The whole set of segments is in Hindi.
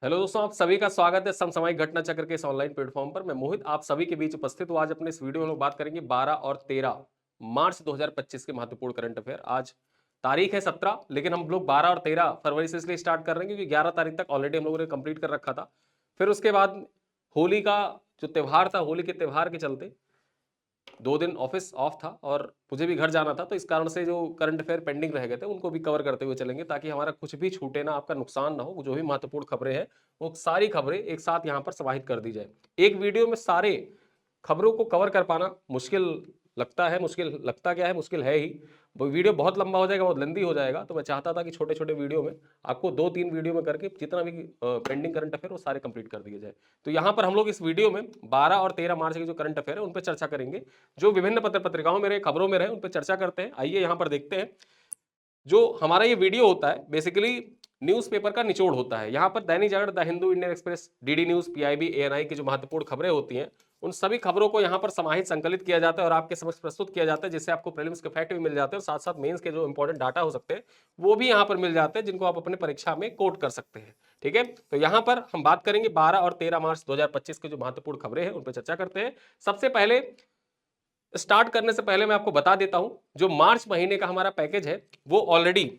हेलो दोस्तों, आप सभी का स्वागत है समसामयिक घटना चक्र के इस ऑनलाइन प्लेटफॉर्म पर। मैं मोहित आप सभी के बीच उपस्थित हूँ। आज अपने इस वीडियो में लोग बात करेंगे 12 और 13 मार्च 2025 के महत्वपूर्ण करंट अफेयर। आज तारीख है 17, लेकिन हम लोग 12 और 13 फरवरी से इसलिए स्टार्ट कर रहे हैं क्योंकि 11 तारीख तक ऑलरेडी हम लोगों ने कंप्लीट कर रखा था। फिर उसके बाद होली का जो त्यौहार था, होली के त्यौहार के चलते 2 दिन ऑफिस ऑफ था और मुझे भी घर जाना था, तो इस कारण से जो करंट अफेयर पेंडिंग रह गए थे उनको भी कवर करते हुए चलेंगे ताकि हमारा कुछ भी छूटे ना, आपका नुकसान ना हो। जो भी महत्वपूर्ण खबरें हैं वो सारी खबरें एक साथ यहाँ पर समाहित कर दी जाए। एक वीडियो में सारे खबरों को कवर कर पाना मुश्किल लगता है। मुश्किल लगता क्या है, मुश्किल है ही। वो वीडियो बहुत लंबा हो जाएगा, बहुत लेंदी हो जाएगा, तो मैं चाहता था कि छोटे छोटे वीडियो में आपको 2-3 वीडियो में करके जितना भी पेंडिंग करंट अफेयर वो सारे कंप्लीट कर दिए जाए। तो यहाँ पर हम लोग इस वीडियो में 12 और 13 मार्च के जो करंट अफेयर है उन पर चर्चा करेंगे। जो विभिन्न पत्र पत्रिकाओं में रहे, खबरों में रहे, उन पर चर्चा करते हैं। आइए यहाँ पर देखते हैं। जो हमारा ये वीडियो होता है बेसिकली न्यूज़पेपर का निचोड़ होता है। यहाँ पर Dainik Jagran, the Hindu, Indian Express, DD News, PIB, ANI की जो महत्वपूर्ण खबरें होती हैं उन सभी खबरों को यहाँ पर समाहित संकलित किया जाता है और आपके समक्ष प्रस्तुत किया जाता है, जिससे आपको प्रीलिम्स के फैक्ट भी मिल जाते हैं और साथ साथ मेंस के जो इंपॉर्टेंट डाटा हो सकते हैं वो भी यहाँ पर मिल जाते हैं, जिनको आप अपने परीक्षा में कोट कर सकते हैं। ठीक है, तो यहाँ पर हम बात करेंगे 12 और 13 मार्च 2025 के जो महत्वपूर्ण खबरें हैं उन पर चर्चा करते हैं। सबसे पहले स्टार्ट करने से पहले मैं आपको बता देता हूं, जो मार्च महीने का हमारा पैकेज है वो ऑलरेडी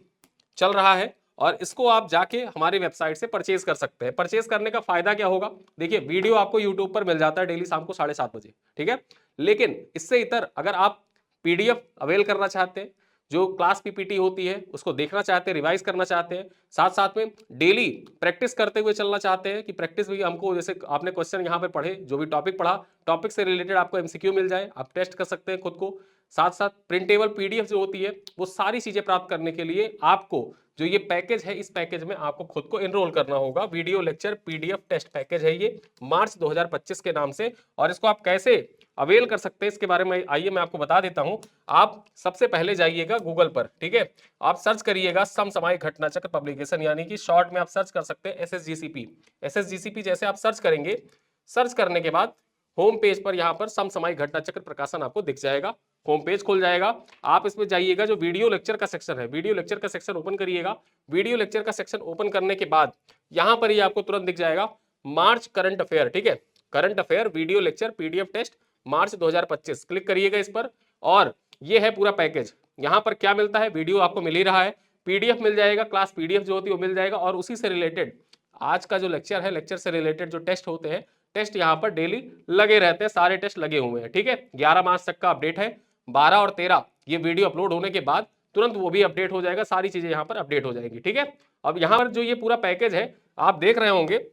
चल रहा है और इसको आप जाके हमारी वेबसाइट से परचेज कर सकते हैं। परचेज करने का फायदा क्या होगा, देखिए वीडियो आपको यूट्यूब पर मिल जाता है डेली शाम को 7:30 बजे। ठीक है, लेकिन इससे इतर अगर आप पीडीएफ अवेल करना चाहते हैं, जो क्लास पीपीटी होती है उसको देखना चाहते हैं, रिवाइज करना चाहते हैं, साथ साथ में डेली प्रैक्टिस करते हुए चलना चाहते हैं कि प्रैक्टिस भी हमको, जैसे आपने क्वेश्चन यहाँ पे पढ़े, जो भी टॉपिक पढ़ा, टॉपिक से रिलेटेड आपको एमसीक्यू मिल जाए, आप टेस्ट कर सकते हैं खुद को। साथ साथ प्रिंटेबल पीडीएफ जो होती है वो सारी चीजें प्राप्त करने के लिए आपको जो ये पैकेज है, इस पैकेज में आपको खुद को एनरोल करना होगा। Video lecture PDF test package है ये, मार्च 2025 के नाम से। और इसको आप कैसे अवेल कर सकते हैं इसके बारे में आइए मैं आपको बता देता हूं। आप सबसे पहले जाइएगा गूगल पर, ठीक है, आप सर्च करिएगा समसामयिक घटना चक्र पब्लिकेशन, यानी कि शॉर्ट में आप सर्च कर सकते हैं एसएसजीसीपी। एसएसजीसीपी जैसे आप सर्च करेंगे, सर्च करने के बाद होम पेज पर यहाँ पर समसामयिक घटना चक्र प्रकाशन आपको दिख जाएगा, होम पेज खुल जाएगा। आप इसमें जाइएगा, जो वीडियो लेक्चर का सेक्शन है, वीडियो लेक्चर का सेक्शन ओपन करिएगा। वीडियो लेक्चर का सेक्शन ओपन करने के बाद यहाँ पर ये आपको तुरंत दिख जाएगा मार्च करंट अफेयर। ठीक है, current affair video lecture PDF test March 2025, click करिएगा इस पर और ये है पूरा पैकेज। यहाँ पर क्या मिलता है, वीडियो आपको मिल ही रहा है, पीडीएफ मिल जाएगा, क्लास पीडीएफ जो होती है वो मिल जाएगा, और उसी से रिलेटेड आज का जो लेक्चर है, लेक्चर से रिलेटेड जो टेस्ट होते हैं, टेस्ट यहाँ पर डेली लगे रहते हैं, सारे टेस्ट लगे हुए हैं। ठीक है, 11 मार्च तक का अपडेट है। 12 और 13 ये वीडियो अपलोड होने के बाद तुरंत वो भी अपडेट हो जाएगा, सारी चीजें यहाँ पर अपडेट हो जाएंगी। ठीक है, अब यहाँ पर जो ये पूरा पैकेज है आप देख रहे होंगे,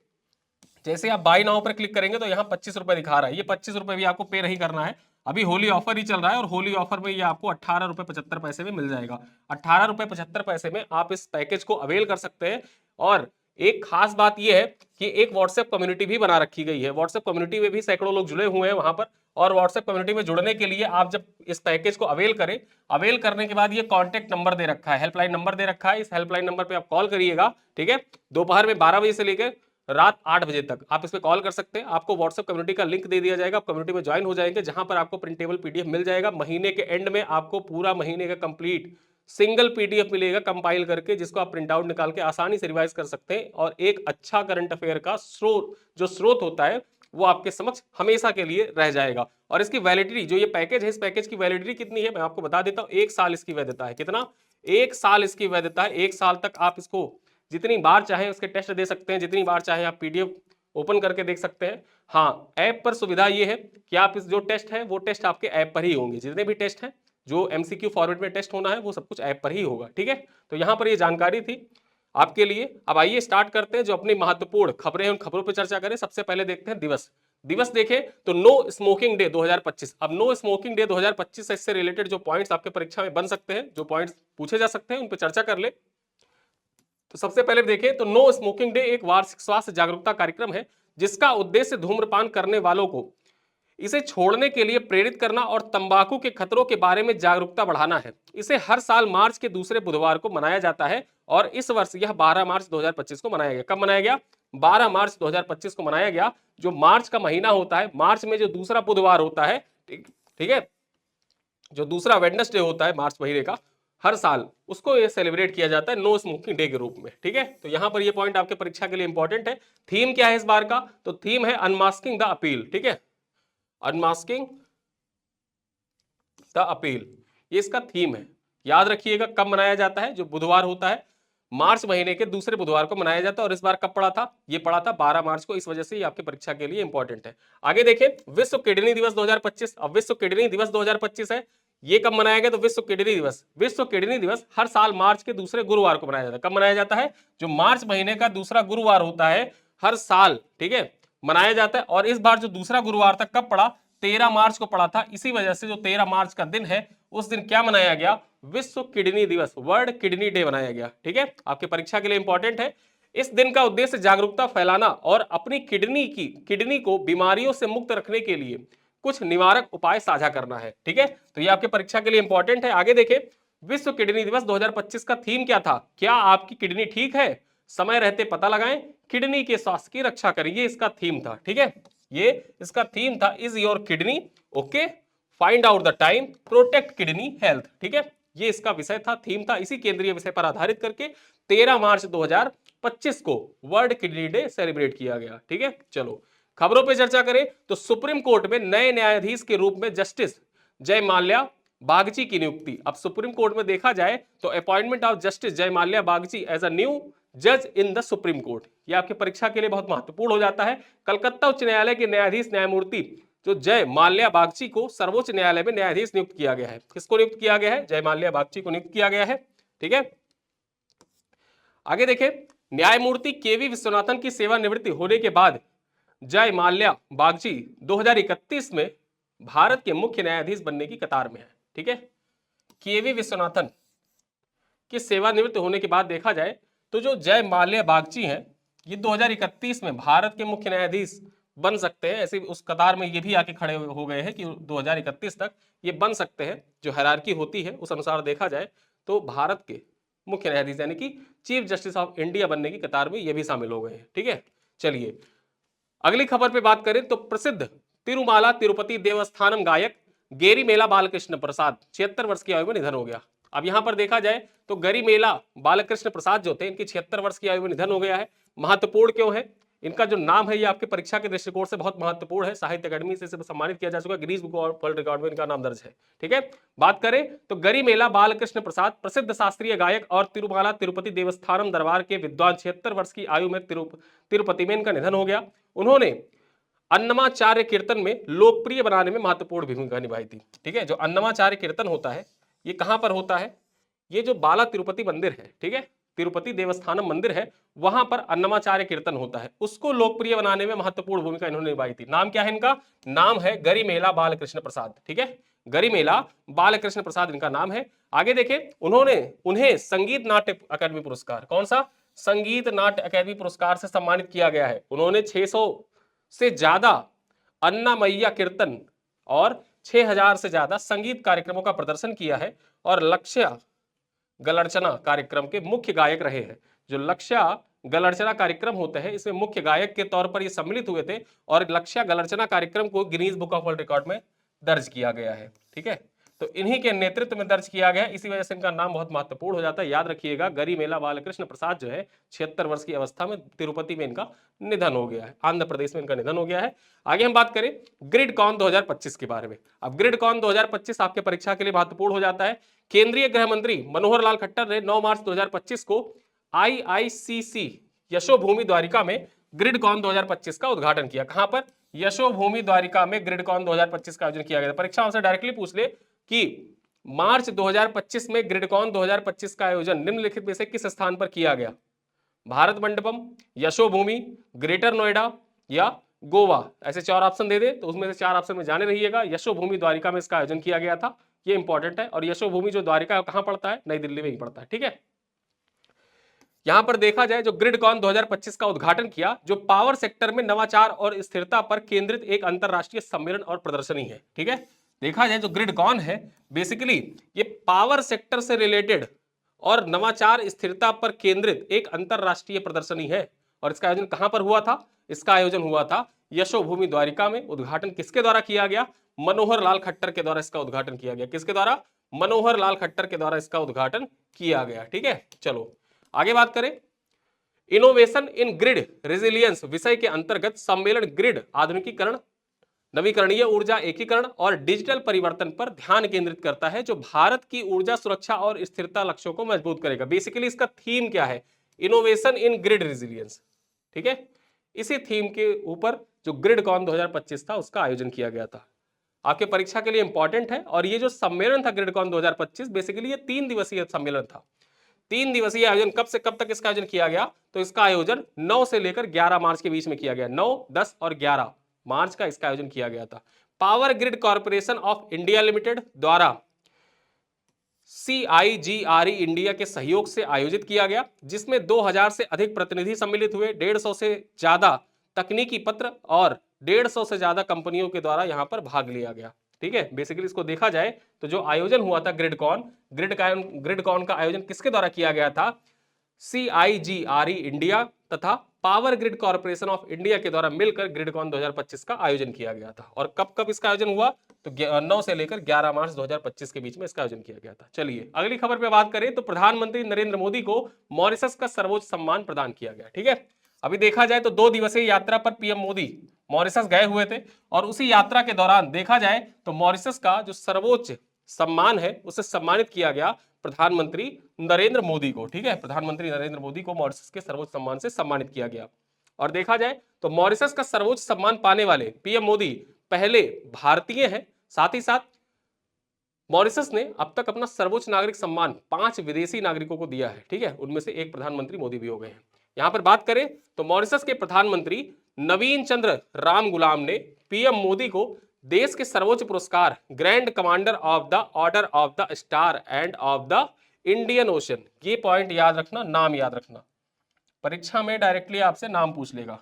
जैसे आप बाई नाउ पर क्लिक करेंगे तो यहाँ 25 रुपए दिखा रहा है। ये 25 रुपए भी आपको पे नहीं करना है, अभी होली ऑफर ही चल रहा है और होली ऑफर में ये आपको 18 रुपए 75 पैसे में मिल जाएगा। 18 रुपए 75 पैसे में आप इस पैकेज को अवेल कर सकते हैं। और एक खास बात यह है कि एक व्हाट्सएप कम्युनिटी भी बना रखी गई है। व्हाट्सएप कम्युनिटी में भी सैकड़ों लोग जुड़े हुए हैं वहां पर, और व्हाट्सएप कम्युनिटी में जुड़ने के लिए आप जब इस पैकेज को अवेल करें, अवेल करने के बाद ये कॉन्टैक्ट नंबर दे रखा है, हेल्पलाइन नंबर दे रखा है, इस हेल्पलाइन नंबर पे आप कॉल करिएगा। ठीक है, दोपहर में 12 बजे से लेकर रात 8 बजे तक आप इस पे कॉल कर सकते हैं। आपको व्हाट्सएप कम्युनिटी का लिंक दे दिया जाएगा, आप कम्युनिटी में ज्वाइन हो जाएंगे, जहां पर आपको प्रिंटेबल पीडीएफ मिल जाएगा। महीने के एंड में आपको पूरा महीने का कंप्लीट सिंगल पीडीएफ मिलेगा कंपाइल करके, जिसको आप प्रिंट आउट निकाल के आसानी से रिवाइज कर सकते हैं। और एक अच्छा करंट अफेयर का स्रोत होता है वो आपके समक्ष हमेशा के लिए रह जाएगा। और इसकी वैलिडिटी, जो ये पैकेज है, इस पैकेज की वैलिडिटी कितनी है मैं आपको बता देता हूं। 1 साल इसकी वैधता है। कितना? 1 साल इसकी वैधता है। 1 साल तक आप इसको जितनी बार चाहे उसके टेस्ट दे सकते हैं, जितनी बार चाहे आप पीडीएफ ओपन करके देख सकते हैं। हाँ, ऐप पर सुविधा ये है कि आप इस जो टेस्ट है वो टेस्ट आपके ऐप पर ही होंगे। जितने भी टेस्ट हैं, जो एमसीक्यू फॉर्मेट में टेस्ट होना है, वो सब कुछ ऐप पर ही होगा। ठीक है, तो यहाँ पर ये जानकारी थी आपके लिए। अब आइए स्टार्ट करते हैं जो अपनी महत्वपूर्ण खबरें हैं, उन खबरों पर चर्चा करें। सबसे पहले देखते हैं दिवस। दिवस देखें तो नो स्मोकिंग डे 2025। अब नो स्मोकिंग डे 2025 से रिलेटेड जो पॉइंट्स आपके परीक्षा में बन सकते हैं, जो पॉइंट्स पूछे जा सकते हैं, उन पर चर्चा कर ले। तो सबसे पहले देखें तो नो स्मोकिंग डे एक वार्षिक स्वास्थ्य जागरूकता कार्यक्रम है, जिसका उद्देश्य धूम्रपान करने वालों को इसे छोड़ने के लिए प्रेरित करना और तंबाकू के खतरों के बारे में जागरूकता बढ़ाना है। इसे हर साल मार्च के दूसरे बुधवार को मनाया जाता है और इस वर्ष यह 12 मार्च 2025 को मनाया गया। कब मनाया गया? 12 मार्च 2025 को मनाया गया। जो मार्च का महीना होता है, मार्च में जो दूसरा बुधवार होता है, ठीक है, जो दूसरा वेडनेसडे होता है मार्च महीने का, हर साल उसको ये सेलिब्रेट किया जाता है नो स्मोकिंग डे के रूप में। ठीक है, तो यहां पर ये पॉइंट आपके परीक्षा के लिए इंपॉर्टेंट है। थीम क्या है इस बार का? तो थीम है अनमास्किंग द अपील। ठीक है, अनमास्किंग द अपील, ये इसका थीम है। याद रखिएगा कब मनाया जाता है? जो बुधवार होता है मार्च महीने के दूसरे बुधवार को मनाया जाता है। और इस बार कब पड़ा था? ये पड़ा था 12 मार्च को। इस वजह से ये आपकी परीक्षा के लिए इंपॉर्टेंट है। आगे देखें, विश्व किडनी दिवस 2025। अब विश्व किडनी दिवस 2025 है, ये कब मनाया गया? तो विश्व किडनी दिवस, विश्व किडनी दिवस हर साल मार्च के दूसरे गुरुवार को मनाया जाता है। कब मनाया जाता है? जो मार्च महीने का दूसरा गुरुवार होता है हर साल, ठीक है, मनाया जाता है। और इस बार जो दूसरा गुरुवार था कब पड़ा? 13 मार्च को पड़ा था। इसी वजह से जो 13 मार्च का दिन है उस दिन क्या मनाया गया? विश्व किडनी दिवस, वर्ल्ड किडनी डे मनाया गया। ठीक है, आपके परीक्षा के लिए इंपॉर्टेंट है। इस दिन का उद्देश्य जागरूकता फैलाना और अपनी किडनी को बीमारियों से मुक्त रखने के लिए कुछ निवारक उपाय साझा करना है। ठीक है, तो ये आपके परीक्षा के लिए इंपॉर्टेंट है। आगे देखें, विश्व किडनी दिवस 2025 का थीम क्या था? क्या आपकी किडनी ठीक है? समय रहते पता लगाएं, किडनी के स्वास्थ्य की रक्षा करें, ये इसका थीम था। ठीक है, ये इसका थीम था, is your kidney okay, find out the time, protect kidney health. ठीक है, ये इसका विषय था, थीम था। इसी केंद्रीय विषय पर आधारित करके 13 मार्च 2025 को वर्ल्ड किडनी डे सेलिब्रेट किया गया। ठीक है, चलो खबरों पे चर्चा करें तो सुप्रीम कोर्ट में नए न्यायाधीश के रूप में जस्टिस जय माल्या बागची की नियुक्ति। अब सुप्रीम कोर्ट में देखा जाए तो appointment of justice Joymalya Bagchi as a new जज इन द सुप्रीम कोर्ट, यह आपकी परीक्षा के लिए बहुत महत्वपूर्ण हो जाता है। कलकत्ता उच्च न्यायालय के न्यायाधीश न्यायमूर्ति जो जय माल्या बागची को सर्वोच्च न्यायालय में न्यायाधीश नियुक्त किया गया है। किसको नियुक्त किया गया है? जय माल्या बागची को नियुक्त किया गया है। ठीक है, आगे देखें, न्यायमूर्ति केवी विश्वनाथन की सेवानिवृत्ति होने के बाद जय माल्या बागची 2031 में भारत के मुख्य न्यायाधीश बनने की कतार में है। ठीक है, केवी विश्वनाथन की सेवानिवृत्त होने के बाद देखा जाए तो जो जय माल्या बागची हैं ये 2031 में भारत के मुख्य न्यायाधीश बन सकते हैं। ऐसे उस कतार में ये भी आके खड़े हो गए हैं कि 2031 तक ये बन सकते हैं। जो हायरार्की होती है उस अनुसार देखा जाए तो भारत के मुख्य न्यायाधीश यानी कि चीफ जस्टिस ऑफ इंडिया बनने की कतार में ये भी शामिल हो गए हैं। ठीक है, चलिए अगली खबर पे बात करें तो प्रसिद्ध तिरुमाला तिरुपति देवस्थानम गायक गेरीमेला बालकृष्ण प्रसाद 76 वर्ष की आयु में निधन हो गया। अब यहां पर देखा जाए तो गेरीमेला बालकृष्ण प्रसाद जो थे इनकी 76 वर्ष की आयु में निधन हो गया है। महत्वपूर्ण क्यों है? इनका जो नाम है ये आपके परीक्षा के दृष्टिकोण से बहुत महत्वपूर्ण है। साहित्य अकादमी से सम्मानित किया जा चुका है, Guinness book of world record में इनका नाम दर्ज है। ठीक है, बात करें तो गरिमेला बालकृष्ण प्रसाद प्रसिद्ध शास्त्रीय गायक और तिरुमाला तिरुपति देवस्थानम दरबार के विद्वान 76 वर्ष की आयु में तिरुपति में इनका निधन हो गया। उन्होंने अन्नमाचार्य कीर्तन में लोकप्रिय बनाने में महत्वपूर्ण भूमिका निभाई थी। ठीक है, जो अन्नमाचार्य कीर्तन होता है ये कहां पर होता है? ये जो बाला तिरुपति मंदिर है, ठीक है, तिरुपति देवस्थानम मंदिर है, वहां पर अन्नमाचार्य कीर्तन होता है, उसको लोकप्रिय बनाने में महत्वपूर्ण भूमिका इन्होंने निभाई थी। नाम क्या है इनका? नाम है गरिमेला बालकृष्ण प्रसाद। ठीक है, गरिमेला बालकृष्ण प्रसाद इनका नाम है। आगे देखें, उन्हें संगीत नाट्य अकादमी पुरस्कार, कौन सा? संगीत नाट्य अकादमी पुरस्कार से सम्मानित किया गया है। उन्होंने 600 से ज्यादा अन्नामय्या कीर्तन और 6000 से ज्यादा संगीत कार्यक्रमों का प्रदर्शन किया है और लक्ष्य गलर्चना कार्यक्रम के मुख्य गायक रहे हैं। जो लक्ष्य गलर्चना कार्यक्रम होते हैं इसमें मुख्य गायक के तौर पर ये सम्मिलित हुए थे और लक्ष्य गलर्चना कार्यक्रम को Guinness book of world record में दर्ज किया गया है। ठीक है, तो इन्हीं के नेतृत्व में दर्ज किया गया, इसी वजह से इनका नाम बहुत महत्वपूर्ण हो जाता है। याद रखिएगा, गरिमेला बालकृष्ण प्रसाद जो है 76 वर्ष की अवस्था में तिरुपति में इनका निधन हो गया है, आंध्र प्रदेश में इनका निधन हो गया है। आगे हम बात करें ग्रिडकॉन 2025 के बारे में। अब ग्रिडकॉन 2025 आपके परीक्षा के लिए महत्वपूर्ण हो जाता है। केंद्रीय गृह मंत्री मनोहर लाल खट्टर ने 9 मार्च 2025 को IICC यशोभूमि द्वारिका में ग्रिडकॉन 2025 का उद्घाटन किया। कहां पर? यशोभूमि द्वारिका में ग्रिडकॉन 2025 का आयोजन किया गया। परीक्षा से डायरेक्टली पूछ ले कि मार्च 2025 में ग्रिडकॉन 2025 का आयोजन निम्नलिखित में से किस स्थान पर किया गया? भारत मंडपम, यशोभूमि, ग्रेटर नोएडा या गोवा। ऐसे 4 ऑप्शन दे दे तो उसमें से 4 ऑप्शन में जाने रहिएगा। यशोभूमि द्वारिका में इसका आयोजन किया गया था, ये इंपॉर्टेंट है। और यशोभूमि जो द्वारिका कहां पड़ता है? नई दिल्ली में ही पड़ता है। ठीक है, यहां पर देखा जाए जो ग्रिडकॉन 2025 का उद्घाटन किया, जो पावर सेक्टर में नवाचार और स्थिरता पर केंद्रित एक अंतरराष्ट्रीय सम्मेलन और प्रदर्शनी है। ठीक है, देखा जाए जो ग्रिडकॉन है बेसिकली ये पावर सेक्टर से रिलेटेड और नवाचार स्थिरता पर केंद्रित एक अंतरराष्ट्रीय प्रदर्शनी है। और इसका आयोजन कहां पर हुआ था? इसका आयोजन हुआ था यशोभूमि द्वारिका में। उद्घाटन किसके द्वारा किया गया? मनोहर लाल खट्टर के द्वारा इसका उद्घाटन किया गया। किसके द्वारा? मनोहर लाल खट्टर के द्वारा इसका उद्घाटन किया गया। ठीक है, चलो आगे बात करें। इनोवेशन इन ग्रिड रेजिलियंस विषय के अंतर्गत सम्मेलन ग्रिड आधुनिकीकरण, नवीकरणीय ऊर्जा एकीकरण और डिजिटल परिवर्तन पर ध्यान केंद्रित करता है, जो भारत की ऊर्जा सुरक्षा और स्थिरता लक्ष्यों को मजबूत करेगा। बेसिकली इसका थीम क्या है? Innovation in grid resilience. ठीक है, इसी थीम के ऊपर जो ग्रिडकॉन 2025 था उसका आयोजन किया गया था। आपके परीक्षा के लिए इंपॉर्टेंट है। और ये जो सम्मेलन था ग्रिडकॉन 2025, बेसिकली ये 3 दिवसीय सम्मेलन था। 3 दिवसीय आयोजन कब से कब तक इसका आयोजन किया गया? तो इसका आयोजन 9 से लेकर 11 मार्च के बीच में किया गया। 9, 10 और 11 मार्च का इसका आयोजन किया गया था। Power grid corporation of India limited द्वारा CIGRE इंडिया के सहयोग से आयोजित किया गया, जिसमें 2000 से अधिक प्रतिनिधि सम्मिलित हुए। 150 से ज्यादा तकनीकी पत्र और 150 से ज्यादा कंपनियों के द्वारा यहां पर भाग लिया गया। ठीक है, बेसिकली इसको देखा जाए तो जो आयोजन हुआ था ग्रिडकॉन का आयोजन किसके द्वारा किया गया था? CIGRE इंडिया तथा power grid corporation of India के द्वारा मिलकर ग्रिडकॉन 2025 का आयोजन किया गया था। और कब कब इसका आयोजन हुआ? तो 9 से लेकर 11 मार्च 2025 के बीच में इसका आयोजन किया गया था। चलिए अगली खबर पे बात करें तो प्रधानमंत्री नरेंद्र मोदी को मॉरिशस का सर्वोच्च सम्मान प्रदान किया गया। ठीक है, अभी देखा जाए तो 2 दिवसीय यात्रा पर पीएम मोदी मॉरिशस गए हुए थे और उसी यात्रा के दौरान देखा जाए तो मॉरिशस का जो सर्वोच्च सम्मान है उसे सम्मानित किया गया प्रधानमंत्री नरेंद्र मोदी को। ठीक है, प्रधानमंत्री नरेंद्र मोदी को मॉरिशस के सर्वोच्च सम्मान से सम्मानित किया गया। और देखा जाए तो मॉरिशस का सर्वोच्च सम्मान पाने वाले पीएम मोदी पहले भारतीय हैं। साथ ही साथ मॉरिशस ने अब तक अपना सर्वोच्च नागरिक सम्मान 5 विदेशी नागरिकों को दिया है। ठीक है, उनमें से एक प्रधानमंत्री मोदी भी हो गए हैं। यहां पर बात करें तो मॉरिशस के प्रधानमंत्री नवीन चंद्र राम गुलाम ने पीएम मोदी को देश के सर्वोच्च पुरस्कार grand commander of the order of the star end of the Indian ocean, ये पॉइंट याद रखना, नाम याद रखना, परीक्षा में डायरेक्टली आपसे नाम पूछ लेगा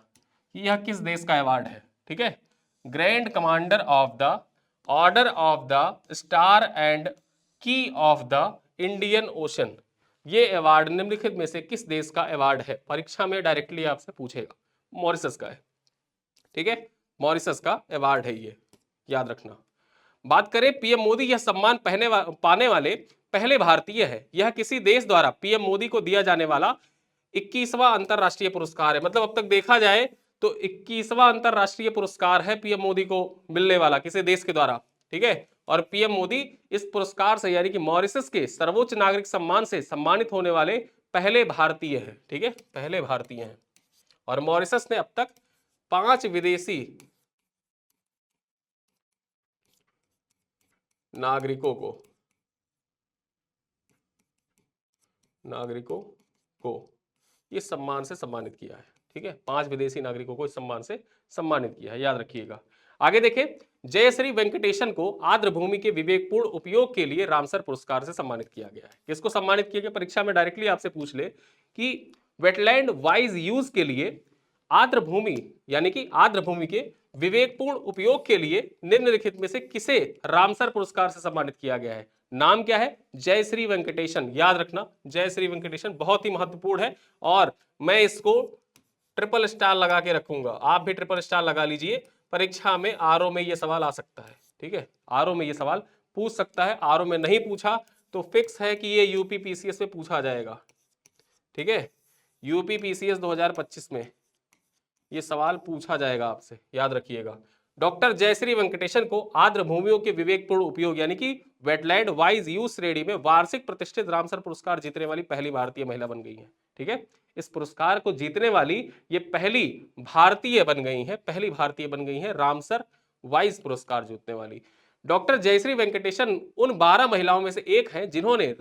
कि यह किस देश का अवार्ड है। ठीक है, grand commander of the order of the star and की ऑफ द इंडियन ओशन, ये अवार्ड निम्नलिखित में से किस देश का अवार्ड है? परीक्षा में डायरेक्टली आपसे पूछेगा। मॉरिशस का है। ठीक है, मॉरिशस का अवार्ड है ये, याद रखना। बात करें पीएम मोदी यह सम्मान पाने वाले पहले भारतीय है। यह किसी देश द्वारा पीएम मोदी को दिया जाने वाला 21वां अंतरराष्ट्रीय पुरस्कार है। मतलब अब तक देखा जाए तो 21वां अंतरराष्ट्रीय पुरस्कार है पीएम मोदी को मिलने वाला किसी देश के द्वारा। ठीक है, और पीएम मोदी इस पुरस्कार से यानी कि मॉरिशस के सर्वोच्च नागरिक सम्मान से सम्मानित होने वाले पहले भारतीय हैं। ठीक है, पहले भारतीय हैं। और मॉरिशस ने अब तक 5 विदेशी नागरिकों को इस सम्मान से सम्मानित किया है। ठीक है, 5 विदेशी नागरिकों को इस सम्मान से सम्मानित किया है, याद रखिएगा। आगे देखें, जयश्री वेंकटेशन को आर्द्रभूमि के विवेकपूर्ण उपयोग के लिए रामसर पुरस्कार से सम्मानित किया गया है। किसको सम्मानित किया गया? परीक्षा में डायरेक्टली आपसे पूछ ले कि वेटलैंड वाइज यूज के लिए आर्द्रभूमि यानी कि आर्द्रभूमि के विवेकपूर्ण उपयोग के लिए निम्नलिखित में से किसे रामसर पुरस्कार से सम्मानित किया गया है? नाम क्या है? जयश्री वेंकटेशन, याद रखना, जयश्री वेंकटेशन बहुत ही महत्वपूर्ण है और मैं इसको ट्रिपल स्टार लगा के रखूंगा। आप भी ट्रिपल स्टार लगा लीजिए, परीक्षा में आरओ में यह सवाल आ सकता है। ठीक है, आरओ में यह सवाल पूछ सकता है। आरओ में नहीं पूछा तो फिक्स है कि ये यूपी पीसीएस में पूछा जाएगा। ठीक है, यूपी पीसीएस 2025 में ये सवाल पूछा जाएगा आपसे, याद रखिएगा। डॉक्टर जयश्री वेंकटेशन को आर्द्रभूमियों के विवेकपूर्ण उपयोग यानी कि वेटलैंड वाइज यूज श्रेणी में वार्षिक प्रतिष्ठित रामसर पुरस्कार जीतने वाली पहली भारतीय महिला बन गई है। ठीक है, इस पुरस्कार को जीतने वाली ये पहली भारतीय बन गई है, पहली भारतीय बन गई है रामसर वाइज पुरस्कार जीतने वाली। डॉक्टर जयश्री वेंकटेशन उन 12 महिलाओं में से एक है जिन्हें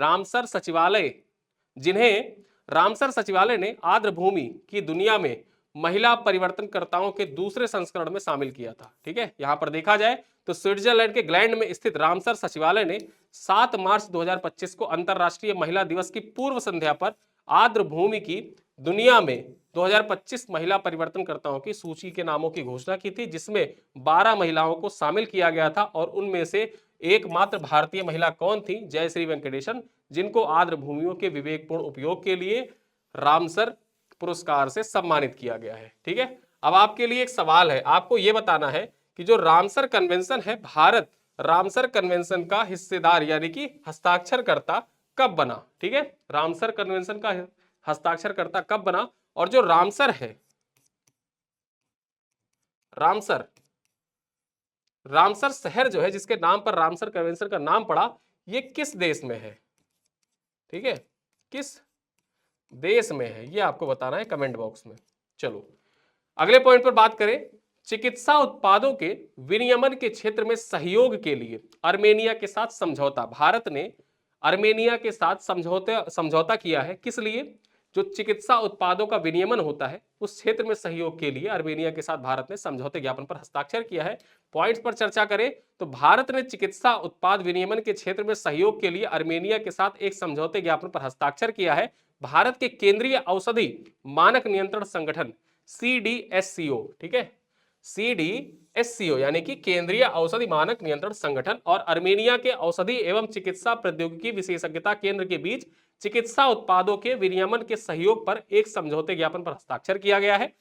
रामसर सचिवालय ने आर्द्रभूमि की दुनिया में महिला परिवर्तनकर्ताओं के दूसरे संस्करण में शामिल किया था। ठीक है, यहां पर देखा जाए तो स्विट्जरलैंड के ग्लैंड में स्थित रामसर सचिवालय ने 7 मार्च 2025 को अंतरराष्ट्रीय महिला दिवस की पूर्व संध्या पर आर्द्रभूमि की दुनिया में 2025 महिला परिवर्तनकर्ताओं की सूची के नामों की घोषणा की थी, जिसमें 12 महिलाओं को शामिल किया गया था और उनमें से एकमात्र भारतीय महिला कौन थी? जयश्री वेंकटेशन, जिनको आर्द्रभूमियों के विवेकपूर्ण उपयोग के लिए रामसर पुरस्कार से सम्मानित किया गया है। ठीक है, अब आपके लिए एक सवाल है, आपको यह बताना है कि जो रामसर कन्वेंशन है भारत रामसर कन्वेंशन का हिस्सेदार यानी कि हस्ताक्षरकर्ता कब बना? ठीक है, रामसर कन्वेंशन का हस्ताक्षरकर्ता कब बना? और जो रामसर है, रामसर शहर जो है जिसके नाम पर रामसर कन्वेंशन का नाम पड़ा, ये किस देश में है? ठीक है, किस देश में है ये आपको बताना है कमेंट बॉक्स में। चलो अगले पॉइंट पर बात करें, चिकित्सा उत्पादों के विनियमन के क्षेत्र में सहयोग के लिए आर्मेनिया के साथ समझौता। भारत ने आर्मेनिया के साथ समझौता किया है, किस लिए? जो चिकित्सा उत्पादों का विनियमन होता है उस क्षेत्र में सहयोग के लिए आर्मेनिया के साथ भारत ने समझौते ज्ञापन पर हस्ताक्षर किया है। पॉइंट्स पर चर्चा करें तो भारत ने चिकित्सा उत्पाद विनियमन के क्षेत्र में सहयोग के लिए आर्मेनिया के साथ एक समझौते ज्ञापन पर हस्ताक्षर किया है। भारत के केंद्रीय औषधि मानक नियंत्रण संगठन CDSCO, ठीक है, CDSCO यानी कि केंद्रीय औषधि मानक नियंत्रण संगठन और आर्मेनिया के औषधि एवं चिकित्सा प्रौद्योगिकी विशेषज्ञता केंद्र के बीच चिकित्सा उत्पादों के विनियमन के सहयोग पर एक समझौते ज्ञापन पर हस्ताक्षर किया गया है।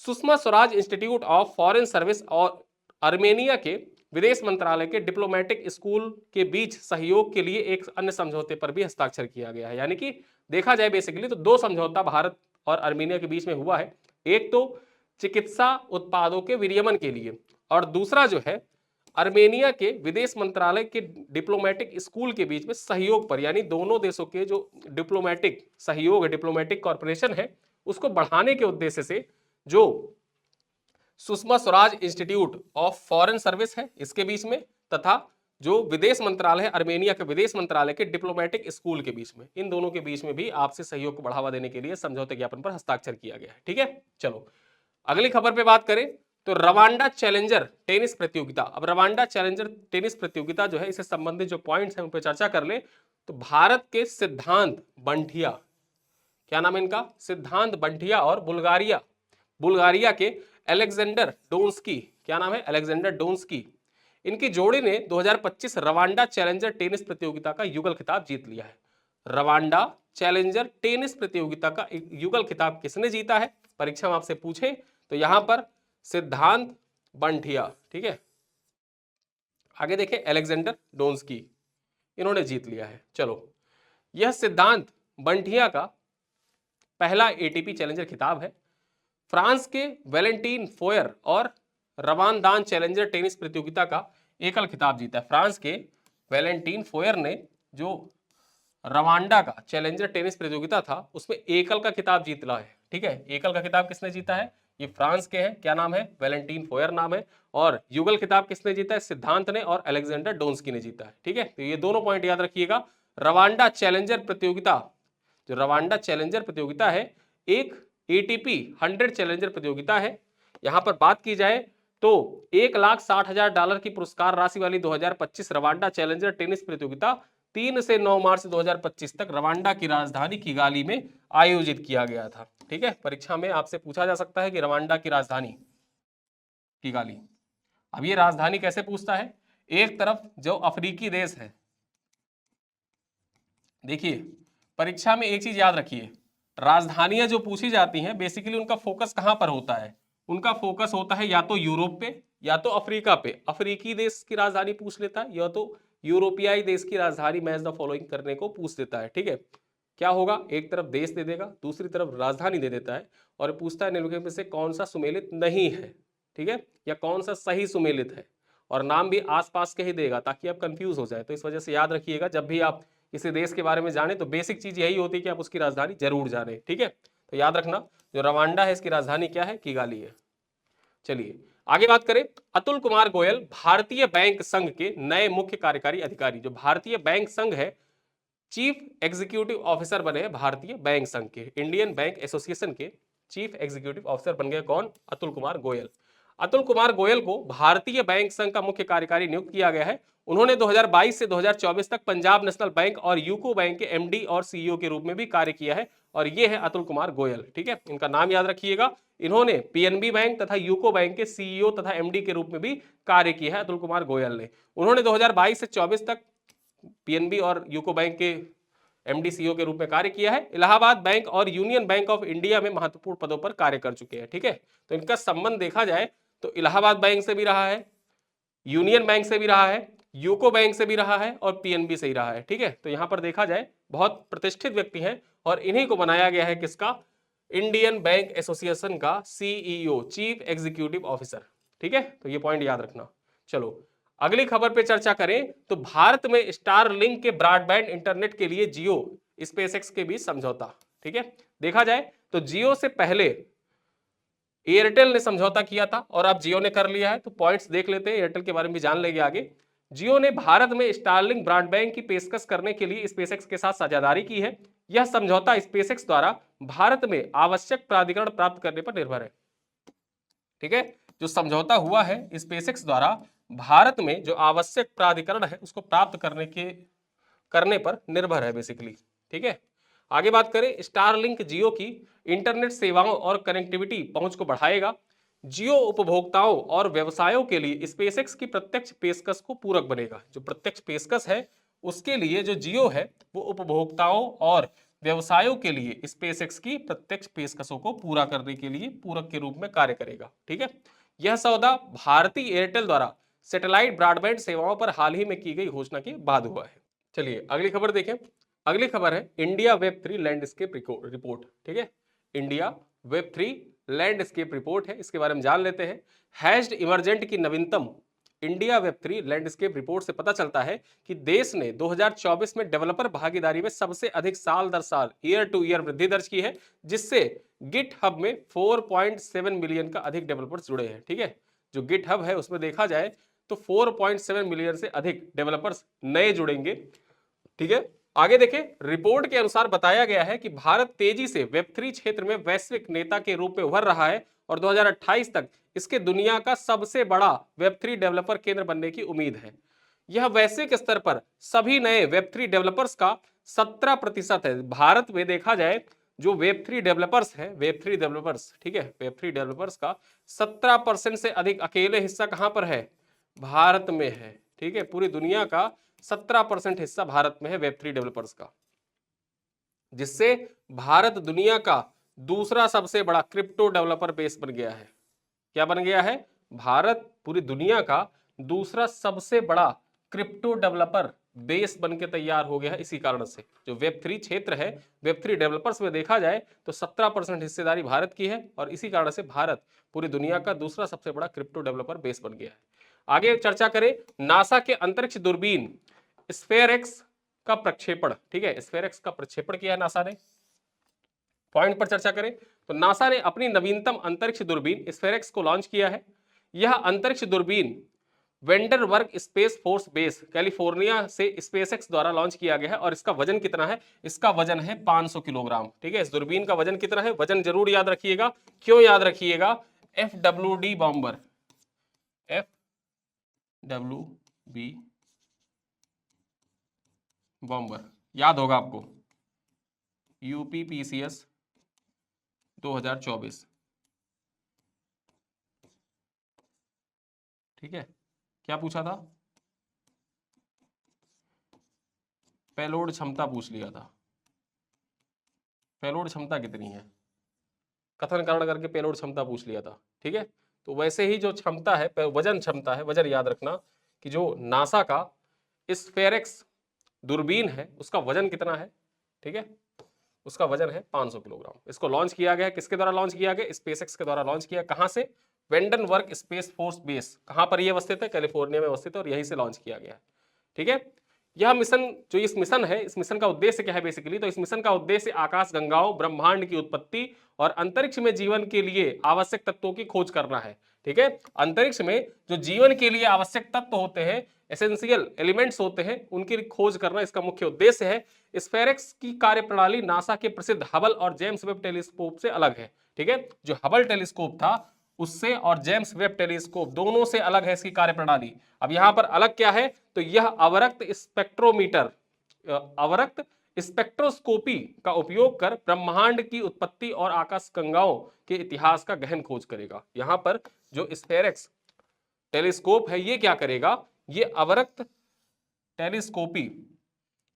Sushma Swaraj institute of foreign service और आर्मेनिया के विदेश मंत्रालय के डिप्लोमेटिक स्कूल के बीच सहयोग के लिए एक अन्य समझौते पर भी हस्ताक्षर किया गया है। यानी कि देखा जाए बेसिकली तो दो समझौता भारत और आर्मेनिया के बीच में हुआ है, एक तो चिकित्सा उत्पादों के विनियमन के लिए और दूसरा जो है आर्मेनिया के विदेश मंत्रालय के डिप्लोमेटिक स्कूल के बीच में सहयोग पर, यानी दोनों देशों के जो डिप्लोमेटिक सहयोग है, डिप्लोमेटिक कॉर्पोरेशन है, उसको बढ़ाने के उद्देश्य से जो Sushma Swaraj institute of foreign service है इसके बीच में तथा जो विदेश मंत्रालय है आर्मेनिया के विदेश मंत्रालय के डिप्लोमेटिक स्कूल के बीच में, इन दोनों के बीच में भी आपसी सहयोग को बढ़ावा देने के लिए समझौते ज्ञापन पर हस्ताक्षर किया गया है। ठीक है, चलो अगली खबर पे बात करें तो रवांडा चैलेंजर टेनिस प्रतियोगिता। अब रवांडा चैलेंजर टेनिस प्रतियोगिता जो है, इससे संबंधित जो पॉइंट्स हैं उन पर चर्चा कर ले तो भारत के सिद्धांत बंठिया, क्या नाम है इनका? सिद्धांत बंठिया और बुल्गारिया के अलेक्जेंडर डोन्स्की, क्या नाम है? अलेक्जेंडर डोन्स्की, इनकी जोड़ी ने 2025 रवांडा चैलेंजर टेनिस प्रतियोगिता का युगल खिताब जीत लिया है। रवांडा चैलेंजर टेनिस प्रतियोगिता का युगल खिताब किसने जीता है? परीक्षा में आपसे पूछे तो यहां पर सिद्धांत बंठिया, ठीक है, आगे देखें अलेक्जेंडर डोन्स्की, इन्होंने जीत लिया है। चलो यह सिद्धांत बंठिया का पहला ATP चैलेंजर खिताब है। फ्रांस के वैलेंटीन फोयर और रवांदान चैलेंजर टेनिस प्रतियोगिता का एकल खिताब जीता है। फ्रांस के वैलेंटीन फोयर ने जो रवांडा का चैलेंजर टेनिस प्रतियोगिता था उसमें एकल का खिताब जीत लिया है। ठीक है, एकल का खिताब किसने जीता है? ये फ्रांस के हैं, क्या नाम है? वैलेंटीन फोयर नाम है। और युगल खिताब किसने जीता है? सिद्धांत ने और अलेक्जेंडर डोन्स्की ने जीता है। ठीक है, तो ये दोनों पॉइंट याद रखिएगा। रवांडा चैलेंजर प्रतियोगिता, जो रवांडा चैलेंजर प्रतियोगिता है, एक ATP 100 चैलेंजर प्रतियोगिता है। यहां पर बात की जाए तो $1,60,000 की पुरस्कार राशि वाली 2025 रवांडा चैलेंजर टेनिस प्रतियोगिता 3 से 9 मार्च 2025 तक रवांडा की राजधानी किगाली में आयोजित किया गया था। ठीक है, परीक्षा में आपसे पूछा जा सकता है कि रवांडा की राजधानी किगाली। अब ये राजधानी कैसे पूछता है? एक तरफ जो अफ्रीकी देश है, देखिए परीक्षा में एक चीज याद रखिए, राजधानियां जो पूछी जाती हैं बेसिकली उनका फोकस कहां पर होता है? उनका फोकस होता है या तो यूरोप पे या तो अफ्रीका पे। अफ्रीकी देश की राजधानी पूछ लेता है या तो यूरोपियाई देश की राजधानी मैच द फॉलोइंग करने को पूछ देता है। ठीक है, क्या होगा? एक तरफ देश दे देगा, दूसरी तरफ राजधानी दे देता है और पूछता है निम्नलिखित में से कौन सा सुमेलित नहीं है, ठीक है, या कौन सा सही सुमेलित है, और नाम भी आसपास के ही देगा ताकि आप कंफ्यूज हो जाए। तो इस वजह से याद रखिएगा जब भी आप किसी देश के बारे में जाने तो बेसिक चीज यही होती है कि आप उसकी राजधानी जरूर जाने। ठीक है, तो याद रखना जो रवांडा है इसकी राजधानी क्या है? किगाली है। चलिए आगे बात करें, अतुल कुमार गोयल भारतीय बैंक संघ के नए मुख्य कार्यकारी अधिकारी। जो भारतीय बैंक संघ है, चीफ एग्जीक्यूटिव ऑफिसर बने हैं भारतीय बैंक संघ के, इंडियन बैंक एसोसिएशन के चीफ एग्जीक्यूटिव ऑफिसर बन गए कौन? अतुल कुमार गोयल। अतुल कुमार गोयल को भारतीय बैंक संघ का मुख्य कार्यकारी नियुक्त किया गया है। उन्होंने 2022 से 2024 तक पंजाब नेशनल बैंक और यूको बैंक के MD और CEO के रूप में भी कार्य किया है और ये है अतुल कुमार गोयल। ठीक है, इनका नाम याद रखिएगा। इन्होंने PNB बैंक तथा यूको बैंक के CEO तथा MD के रूप में भी कार्य किया है अतुल कुमार गोयल ने। उन्होंने 2022 से 24 तक PNB और यूको बैंक के MD CEO के रूप में कार्य किया है। इलाहाबाद बैंक और यूनियन बैंक ऑफ इंडिया में महत्वपूर्ण पदों पर कार्य कर चुके हैं। ठीक है, तो इनका संबंध देखा जाए तो इलाहाबाद बैंक से भी रहा है, यूनियन बैंक से भी रहा है यूको बैंक से भी रहा है और पीएनबी से ही रहा है। ठीक है, तो यहां पर देखा जाए बहुत प्रतिष्ठित व्यक्ति हैं और इन्हीं को बनाया गया है किसका, इंडियन बैंक एसोसिएशन का सीईओ, चीफ एग्जीक्यूटिव ऑफिसर। ठीक है, तो ये पॉइंट याद रखना। चलो अगली खबर पे चर्चा करें तो भारत में स्टारलिंक के ब्रॉडबैंड इंटरनेट के लिए जियो स्पेसएक्स के बीच समझौता। ठीक है, देखा जाए तो जियो से पहले एयरटेल ने समझौता किया था और अब जियो ने कर लिया है। तो पॉइंट्स देख लेते हैं, एयरटेल के बारे में भी जान लेंगे आगे। जियो ने भारत में स्टारलिंक ब्रॉडबैंड की पेशकश करने के लिए स्पेसएक्स के साथ साझेदारी की है। यह समझौता स्पेसएक्स द्वारा भारत में आवश्यक प्राधिकरण प्राप्त करने पर निर्भर है। ठीक है, जो समझौता हुआ है स्पेसएक्स द्वारा भारत में जो आवश्यक प्राधिकरण है उसको प्राप्त करने पर निर्भर है बेसिकली। ठीक है, आगे बात करें, स्टारलिंक जियो की इंटरनेट सेवाओं और कनेक्टिविटी पहुंच को बढ़ाएगा। जियो उपभोक्ताओं और व्यवसायों के लिए स्पेसएक्स की प्रत्यक्ष पेशकश को पूरक बनेगा। जो प्रत्यक्ष पेशकश है उसके लिए जो जियो है वो उपभोक्ताओं और व्यवसायों के लिए स्पेसएक्स की प्रत्यक्ष पेशकशों को पूरा करने के लिए पूरक के रूप में कार्य करेगा। ठीक है, यह सौदा भारतीय एयरटेल द्वारा सैटेलाइट ब्रॉडबैंड सेवाओं पर हाल ही में की गई घोषणा के बाद हुआ है। चलिए अगली खबर देखें। अगली खबर है इंडिया वेब 3 लैंडस्केप रिपोर्ट। ठीक है, इंडिया वेब 3 लैंडस्केप रिपोर्ट है, इसके बारे में जान लेते हैं। हैश्ड इमरजेंट की नवीनतम इंडिया वेब 3 लैंडस्केप रिपोर्ट से पता चलता है कि देश ने 2024 में डेवलपर भागीदारी में सबसे अधिक साल दर साल ईयर टू ईयर वृद्धि दर्ज की है, जिससे गिट हब में 4.7 मिलियन का अधिक डेवलपर्स जुड़े हैं। ठीक है, जो गिट हब है उसमें देखा जाए तो 4.7 मिलियन से अधिक डेवलपर्स नए जुड़ेंगे। ठीक है, आगे देखें, रिपोर्ट के अनुसार बताया गया है कि भारत तेजी से वेब 3 क्षेत्र में वैश्विक नेता के रूप में उभर रहा है और 2028 तक इसके दुनिया का सबसे बड़ा वेब 3 डेवलपर केंद्र बनने की उम्मीद है। यह वैश्विक स्तर पर सभी नए वेब 3 डेवलपर्स का 17% है। भारत में देखा जाए जो वेब 3 डेवलपर्स है, वेब 3 डेवलपर्स, ठीक है, वेब 3 डेवलपर्स का 17% से अधिक अकेले हिस्सा कहां पर है, भारत में है। ठीक है, पूरी दुनिया का 17% हिस्सा भारत में है वेब 3 डेवलपर्स का, जिससे भारत दुनिया का दूसरा सबसे बड़ा क्रिप्टो डेवलपर बेस बन गया है। क्या बन गया है, भारत पूरी दुनिया का दूसरा सबसे बड़ा क्रिप्टो डेवलपर बेस बन के तैयार हो गया है। इसी कारण से जो वेब 3 क्षेत्र है, वेब 3 डेवलपर्स में देखा जाए तो 17% हिस्सेदारी भारत की है और इसी कारण से भारत पूरी दुनिया का दूसरा सबसे बड़ा क्रिप्टो डेवलपर बेस बन गया है। आगे चर्चा करें, नासा के अंतरिक्ष दूरबीन स्फेयरएक्स का प्रक्षेपण। ठीक है, स्फेयरएक्स का प्रक्षेपण किया है नासा ने। पॉइंट पर चर्चा करें तो नासा ने अपनी नवीनतम अंतरिक्ष दूरबीन स्फेयरएक्स को लॉन्च किया है। यह अंतरिक्ष दूरबीन वेंडरवर्क स्पेस फोर्स बेस कैलिफोर्निया से स्पेसएक्स द्वारा लॉन्च किया गया है और इसका वजन कितना है, इसका वजन है 500 किलोग्राम। ठीक है, इस दूरबीन का वजन कितना है, वजन जरूर याद रखिएगा। क्यों याद रखिएगा, FWD बॉम्बर, FWB बॉम्बर याद होगा आपको, UPPCS 2024। ठीक है, क्या पूछा था, पेलोड क्षमता पूछ लिया था, पेलोड क्षमता कितनी है, कथन कारण करके पेलोड क्षमता पूछ लिया था। ठीक है, तो वैसे ही जो क्षमता है, वजन क्षमता है, वजन याद रखना कि जो नासा का स्फेयरएक्स दूरबीन है उसका वजन कितना है। ठीक है, उसका वजन है 500 किलोग्राम। इसको लॉन्च किया गया, किसके द्वारा लॉन्च किया गया, स्पेसएक्स के द्वारा लॉन्च किया। कहां से, वेंडनवर्क स्पेस फोर्स बेस, कहां पर यह अवस्थित है, कैलिफोर्निया में अवस्थित है और यहीं से लॉन्च किया गया है। ठीक है, यह मिशन, जो इस मिशन है, इस मिशन का उद्देश्य क्या है बेसिकली, तो इस मिशन का उद्देश्य आकाश गंगाओं, ब्रह्मांड की उत्पत्ति और अंतरिक्ष में जीवन के लिए आवश्यक तत्वों की खोज करना है। ठीक है, अंतरिक्ष में जो जीवन के लिए आवश्यक तत्व होते हैं, एसेंशियल एलिमेंट्स होते हैं, उनकी खोज करना इसका मुख्य उद्देश्य है। स्फेयरएक्स की कार्यप्रणाली नासा के प्रसिद्ध हबल और जेम्स वेब टेलीस्कोप से अलग है। ठीक है, जो हबल टेलीस्कोप था उससे और जेम्स वेब टेलीस्कोप दोनों से अलग है इसकी कार्यप्रणाली। अब यहां पर अलग क्या है, तो यह अवरक्त स्पेक्ट्रोमीटर, अवरक्त स्पेक्ट्रोस्कोपी का उपयोग कर ब्रह्मांड की उत्पत्ति और आकाशगंगाओं के इतिहास का गहन खोज करेगा। यहां पर जो स्फेयरएक्स टेलीस्कोप है ये क्या करेगा, ये अवरक्त टेलीस्कोपी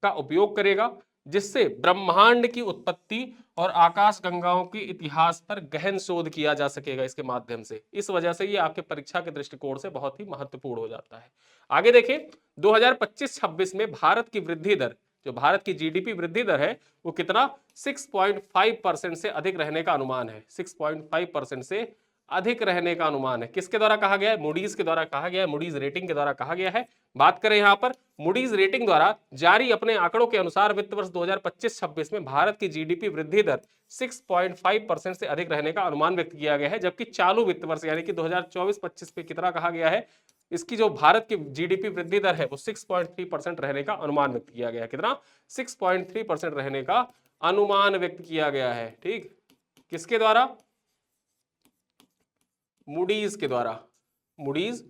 का उपयोग करेगा जिससे ब्रह्मांड की उत्पत्ति और आकाश गंगाओं के इतिहास पर गहन शोध किया जा सकेगा इसके माध्यम से। इस वजह से ये आपके परीक्षा के दृष्टिकोण से बहुत ही महत्वपूर्ण हो जाता है। आगे देखिए 2025-26 में भारत की वृद्धि दर, जो भारत की जीडीपी वृद्धि दर है, वो कितना 6.5% से अधिक रहने का अनुमान है। 6.5% से अधिक रहने का अनुमान है। किसके द्वारा कहा गया है? मूडीज के द्वारा कहा गया है, मूडीज रेटिंग के द्वारा कहा गया है। बात करें यहां पर मूडीज रेटिंग द्वारा जारी अपने आंकड़ों के अनुसार वित्त वर्ष 2025-26 में भारत की जीडीपी वृद्धि दर 6.5% से अधिक रहने का अनुमान व्यक्त किया गया है, जबकि चालू वित्त वर्ष यानी कि 2024-25 पे कितना कहा गया है? इसकी जो भारत की जीडीपी वृद्धि दर है वो 6.3% रहने का अनुमान व्यक्त किया गया है। कितना? 6.3% रहने का अनुमान व्यक्त किया गया है। ठीक, किसके द्वारा? मूडीज के द्वारा। मूडीज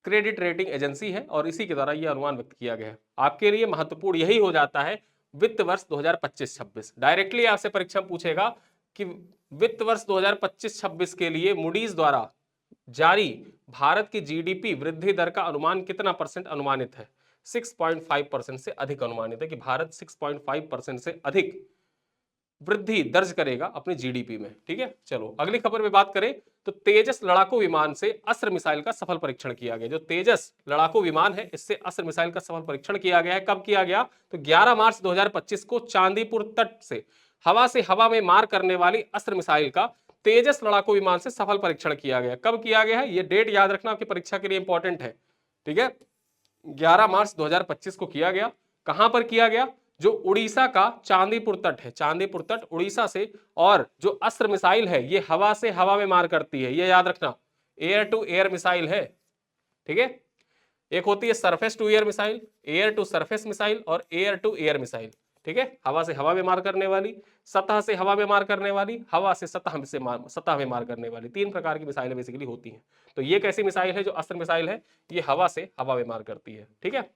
क्रेडिट रेटिंग एजेंसी है और इसी के द्वारा यह अनुमान व्यक्त किया गया है। आपके लिए महत्वपूर्ण यही हो जाता है वित्त वर्ष 2025-26। डायरेक्टली आपसे परीक्षा पूछेगा कि वित्त वर्ष 2025-26 के लिए मूडीज द्वारा जारी भारत की जीडीपी वृद्धि दर का अनुमान कितना परसेंट अनुमानित है? 6.5% से अधिक अनुमानित है कि भारत 6.5% से अधिक वृद्धि दर्ज करेगा अपने जीडीपी में। ठीक है, चलो अगली खबर में बात करें तो तेजस लड़ाकू विमान से अस्त्र मिसाइल का सफल परीक्षण किया गया। जो तेजस लड़ाकू विमान है इससे अस्त्र मिसाइल का सफल परीक्षण किया गया है। कब किया गया? तो 11 मार्च 2025 को चांदीपुर तट से हवा में मार करने वाली अस्त्र मिसाइल का तेजस लड़ाकू विमान से सफल परीक्षण किया गया। कब किया गया है? ये डेट याद रखना, आपकी परीक्षा के लिए इंपॉर्टेंट है। ठीक है, 11 मार्च 2025 को किया गया। कहां पर किया गया? जो उड़ीसा का चांदीपुर तट है, चांदीपुर तट उड़ीसा से। और जो अस्त्र मिसाइल है ये हवा से हवा में मार करती है, ये याद रखना, एयर टू एयर मिसाइल है। ठीक है, एक होती है surface to air missile, air to surface missile और एयर टू एयर मिसाइल। ठीक है, हवा से हवा में मार करने वाली, सतह से हवा में मार करने वाली, हवा से सतह में मार करने वाली, तीन प्रकार की मिसाइलें बेसिकली होती हैं। तो ये कैसी मिसाइल है? जो अस्त्र मिसाइल है ये हवा से हवा में मार करती है। ठीक है,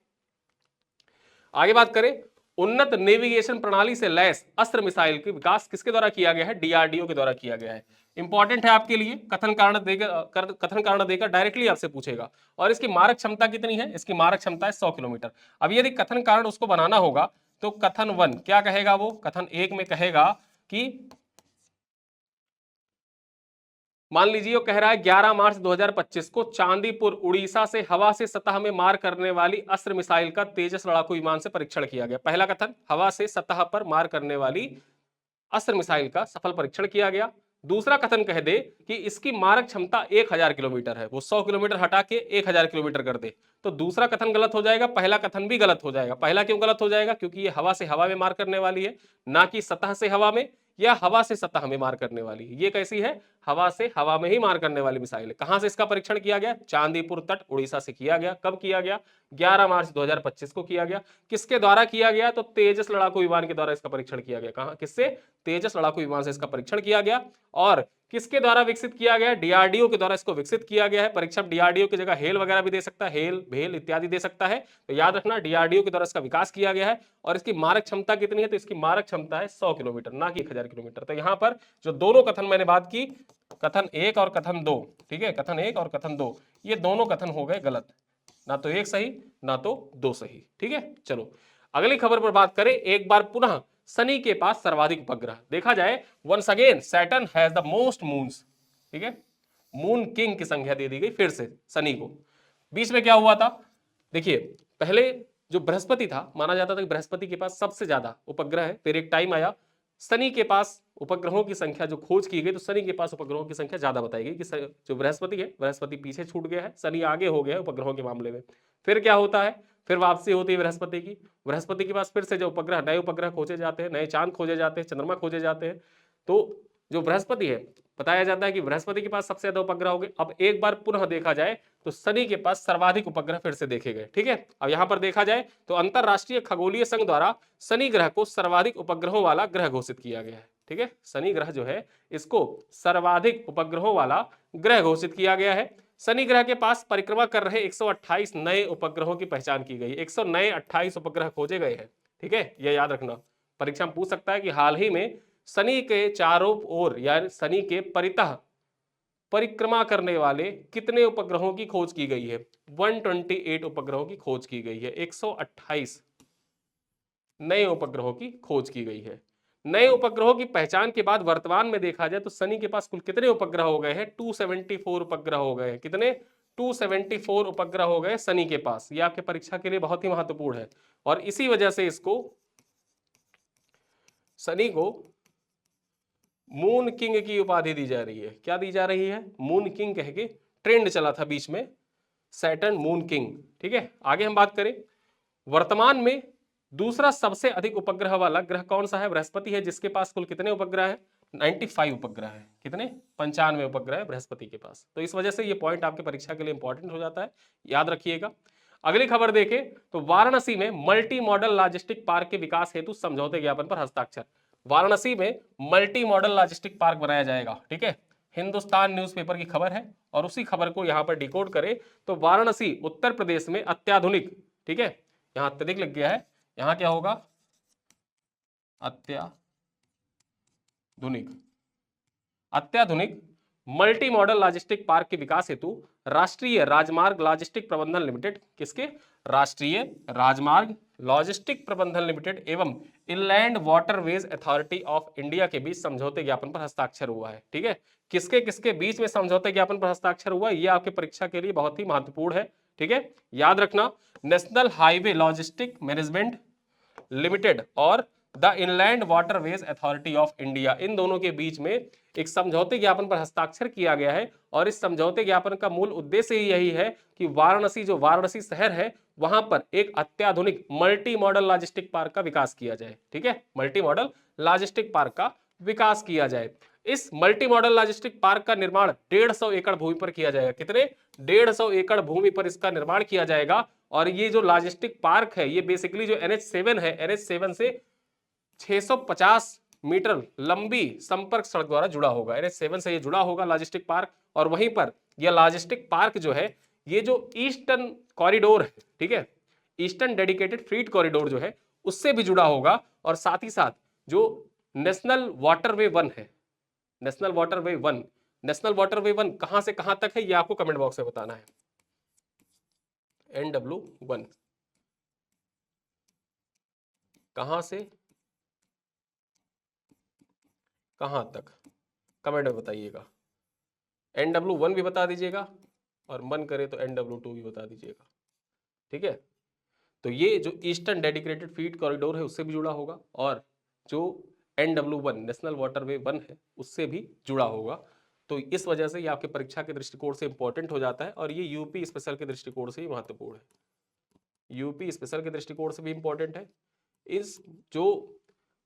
आगे बात करें, उन्नत नेविगेशन प्रणाली से लैस अस्त्र मिसाइल के विकास किसके द्वारा किया गया है? डीआरडीओ के द्वारा किया गया है। इंपॉर्टेंट है आपके लिए, कथन कारण देकर डायरेक्टली आपसे पूछेगा। और इसकी मारक क्षमता कितनी है? इसकी मारक क्षमता है 100 किलोमीटर। अब यदि कथन कारण उसको बनाना होगा तो कथन 1 क्या कहेगा? वो कथन 1 में कहेगा कि मान लीजिए वो कह रहा है 11 मार्च 2025 को चांदीपुर उड़ीसा से हवा से सतह में मार करने वाली अस्त्र मिसाइल का तेजस लड़ाकू विमान से परीक्षण किया गया। पहला कथन, हवा से सतह पर मार करने वाली अस्त्र मिसाइल का सफल परीक्षण किया गया। दूसरा कथन कह दे कि इसकी मारक क्षमता 1000 किलोमीटर है, वो 100 किलोमीटर हटा के 1000 किलोमीटर कर दे, तो दूसरा कथन गलत हो जाएगा, पहला कथन भी गलत हो जाएगा। पहला क्यों गलत हो जाएगा? क्योंकि ये हवा से हवा में मार करने वाली है, ना कि सतह से हवा में या हवा से सतह में मार करने वाली है। ये कैसी है? हवा से हवा में ही मार करने वाली मिसाइल है। कहां से इसका परीक्षण किया गया? चांदीपुर तट उड़ीसा से किया गया। कब किया गया? 11 मार्च 2025 को किया गया। किसके द्वारा किया गया? तो तेजस लड़ाकू विमान के द्वारा इसका परीक्षण किया गया। कहां, किससे? तेजस लड़ाकू विमान से इसका परीक्षण किया गया। और किसके द्वारा विकसित किया गया? डीआरडीओ के द्वारा इसको विकसित किया गया है। परीक्षक डीआरडीओ की जगह हेल वगैरह भी दे सकता है, हेल भेल इत्यादि दे सकता है, तो याद रखना डीआरडीओ के द्वारा इसका विकास किया गया है। और इसकी मारक क्षमता कितनी है? तो इसकी मारक क्षमता है 100 किलोमीटर, ना कि 1000 किलोमीटर। तो यहां पर जो दोनों कथन मैंने बात की, कथन 1 और कथन 2, ठीक है, कथन 1 और कथन 2, ये दोनों कथन हो गए गलत, ना तो 1 सही ना तो 2 सही। ठीक है, चलो अगली खबर पर बात करें। एक बार पुनः शनि के पास सर्वाधिक उपग्रह। देखा जाए once again Saturn has the most moons. ठीक है, मून किंग की संख्या दे दी गई फिर से शनि को। बीच में क्या हुआ था? देखिए, पहले जो बृहस्पति था, माना जाता था कि बृहस्पति के पास सबसे ज्यादा उपग्रह है। फिर एक टाइम आया शनि के पास उपग्रहों की संख्या जो खोज की गई, तो शनि के पास उपग्रहों की संख्या ज्यादा बताई गई कि जो बृहस्पति है, बृहस्पति पीछे छूट गया है, शनि आगे हो गया है उपग्रहों के मामले में। फिर क्या होता है? फिर वापसी होती है बृहस्पति की। बृहस्पति के पास फिर से जो उपग्रह, नए उपग्रह खोजे जाते हैं, नए चांद खोजे जाते हैं, चंद्रमा खोजे जाते हैं। तो जो बृहस्पति है, बताया जाता है कि बृहस्पति के पास सबसे ज्यादा उपग्रह हो गए। अब एक बार पुनः देखा जाए तो शनि के पास सर्वाधिक उपग्रह फिर से देखे गए। ठीक है, अब यहां पर देखा जाए तो अंतरराष्ट्रीय खगोलीय संघ द्वारा शनि ग्रह को सर्वाधिक उपग्रहों वाला ग्रह घोषित किया गया है। ठीक है, शनि ग्रह जो है इसको सर्वाधिक उपग्रहों वाला ग्रह घोषित किया गया है। शनि ग्रह के पास परिक्रमा कर रहे 128 नए उपग्रहों की पहचान की गई। 128 उपग्रह खोजे गए हैं। ठीक है, यह याद रखना, परीक्षा में पूछ सकता है कि हाल ही में शनि के चारों ओर यानी शनि के परितः परिक्रमा करने वाले कितने उपग्रहों की खोज की गई है? 128 उपग्रहों की खोज की गई है। 128 नए उपग्रहों की खोज की गई है। नए उपग्रहों की पहचान के बाद वर्तमान में देखा जाए तो शनि के पास कुल कितने उपग्रह हो गए हैं? 274 उपग्रह हो गए हैं। कितने? 274 उपग्रह हो गए शनि के पास। ये आपके परीक्षा के लिए बहुत ही महत्वपूर्ण है और इसी वजह से इसको, शनि को मून किंग की उपाधि दी जा रही है। क्या दी जा रही है? मून किंग कह के ट्रेंड चला था बीच में, सैटर्न मून किंग। ठीक है, आगे हम बात करें, वर्तमान में दूसरा सबसे अधिक उपग्रह वाला ग्रह कौन सा है? बृहस्पति है, जिसके पास कुल कितने उपग्रह है? 95 उपग्रह है। कितने? 95 उपग्रह है बृहस्पति के पास। तो इस वजह से ये पॉइंट आपके परीक्षा के लिए इंपॉर्टेंट हो जाता है, याद रखिएगा। अगली खबर देखें तो वाराणसी में मल्टी मॉडल लॉजिस्टिक पार्क के विकास हेतु समझौते ज्ञापन पर हस्ताक्षर। वाराणसी में मल्टी मॉडल लॉजिस्टिक पार्क बनाया जाएगा। ठीक है, हिंदुस्तान न्यूज़पेपर की खबर है और उसी खबर को यहां पर डिकोड करें तो वाराणसी उत्तर प्रदेश में अत्याधुनिक, ठीक है, यहां अत्यधिक लग गया है, यहां क्या होगा? अत्याधुनिक। अत्याधुनिक मल्टी मॉडल लॉजिस्टिक पार्क के विकास हेतु राष्ट्रीय राजमार्ग लॉजिस्टिक प्रबंधन लिमिटेड, किसके? राष्ट्रीय राजमार्ग लॉजिस्टिक प्रबंधन लिमिटेड एवं inland waterways authority of India के बीच समझौते ज्ञापन पर हस्ताक्षर हुआ है। ठीक है, किसके किसके बीच में समझौते ज्ञापन पर हस्ताक्षर हुआ? यह आपके परीक्षा के लिए बहुत ही महत्वपूर्ण है। ठीक है, याद रखना, national highway logistic management limited और the inland waterways authority of India, इन दोनों के बीच में एक समझौते ज्ञापन पर हस्ताक्षर किया गया है और इस समझौते ज्ञापन का मूल उद्देश्य ही यही है कि वाराणसी, जो वाराणसी शहर है, वहां पर एक अत्याधुनिक मल्टी मॉडल लॉजिस्टिक पार्क का विकास किया जाए। ठीक है, मल्टी मॉडल लॉजिस्टिक पार्क का विकास किया जाए। इस मल्टी मॉडल लॉजिस्टिक पार्क का निर्माण 150 एकड़ भूमि पर किया जाएगा। कितने? 150 एकड़ भूमि पर इसका निर्माण किया जाएगा और ये जो लॉजिस्टिक पार्क है, ये बेसिकली जो NH7 है, NH7 से 650 मीटर लंबी संपर्क सड़क द्वारा जुड़ा होगा। NH7 से ये जुड़ा होगा लॉजिस्टिक पार्क, और वहीं पर यह लॉजिस्टिक पार्क जो है, ये जो ईस्टर्न कॉरिडोर है, ठीक है, ईस्टर्न डेडिकेटेड फ्रीट कॉरिडोर जो है, उससे भी जुड़ा होगा और साथ ही साथ जो नेशनल वाटरवे 1 है, नेशनल वाटरवे 1, नेशनल वाटरवे 1 कहां से कहां तक है ये आपको कमेंट बॉक्स में बताना है। NW1 कहां से कहां तक, कमेंट में बताइएगा। NW1 भी बता दीजिएगा और मन करे तो NW2 भी बता दीजिएगा। ठीक है, तो ये जो ईस्टर्न डेडिकेटेड फ्रीट कॉरिडोर है उससे भी जुड़ा होगा और जो NW1 नेशनल वाटरवे 1 है उससे भी जुड़ा होगा। तो इस वजह से ये आपके परीक्षा के दृष्टिकोण से इंपॉर्टेंट हो जाता है और ये यूपी स्पेशल के दृष्टिकोण से ही महत्वपूर्ण है। यूपी स्पेशल के दृष्टिकोण से भी इंपॉर्टेंट है। इस जो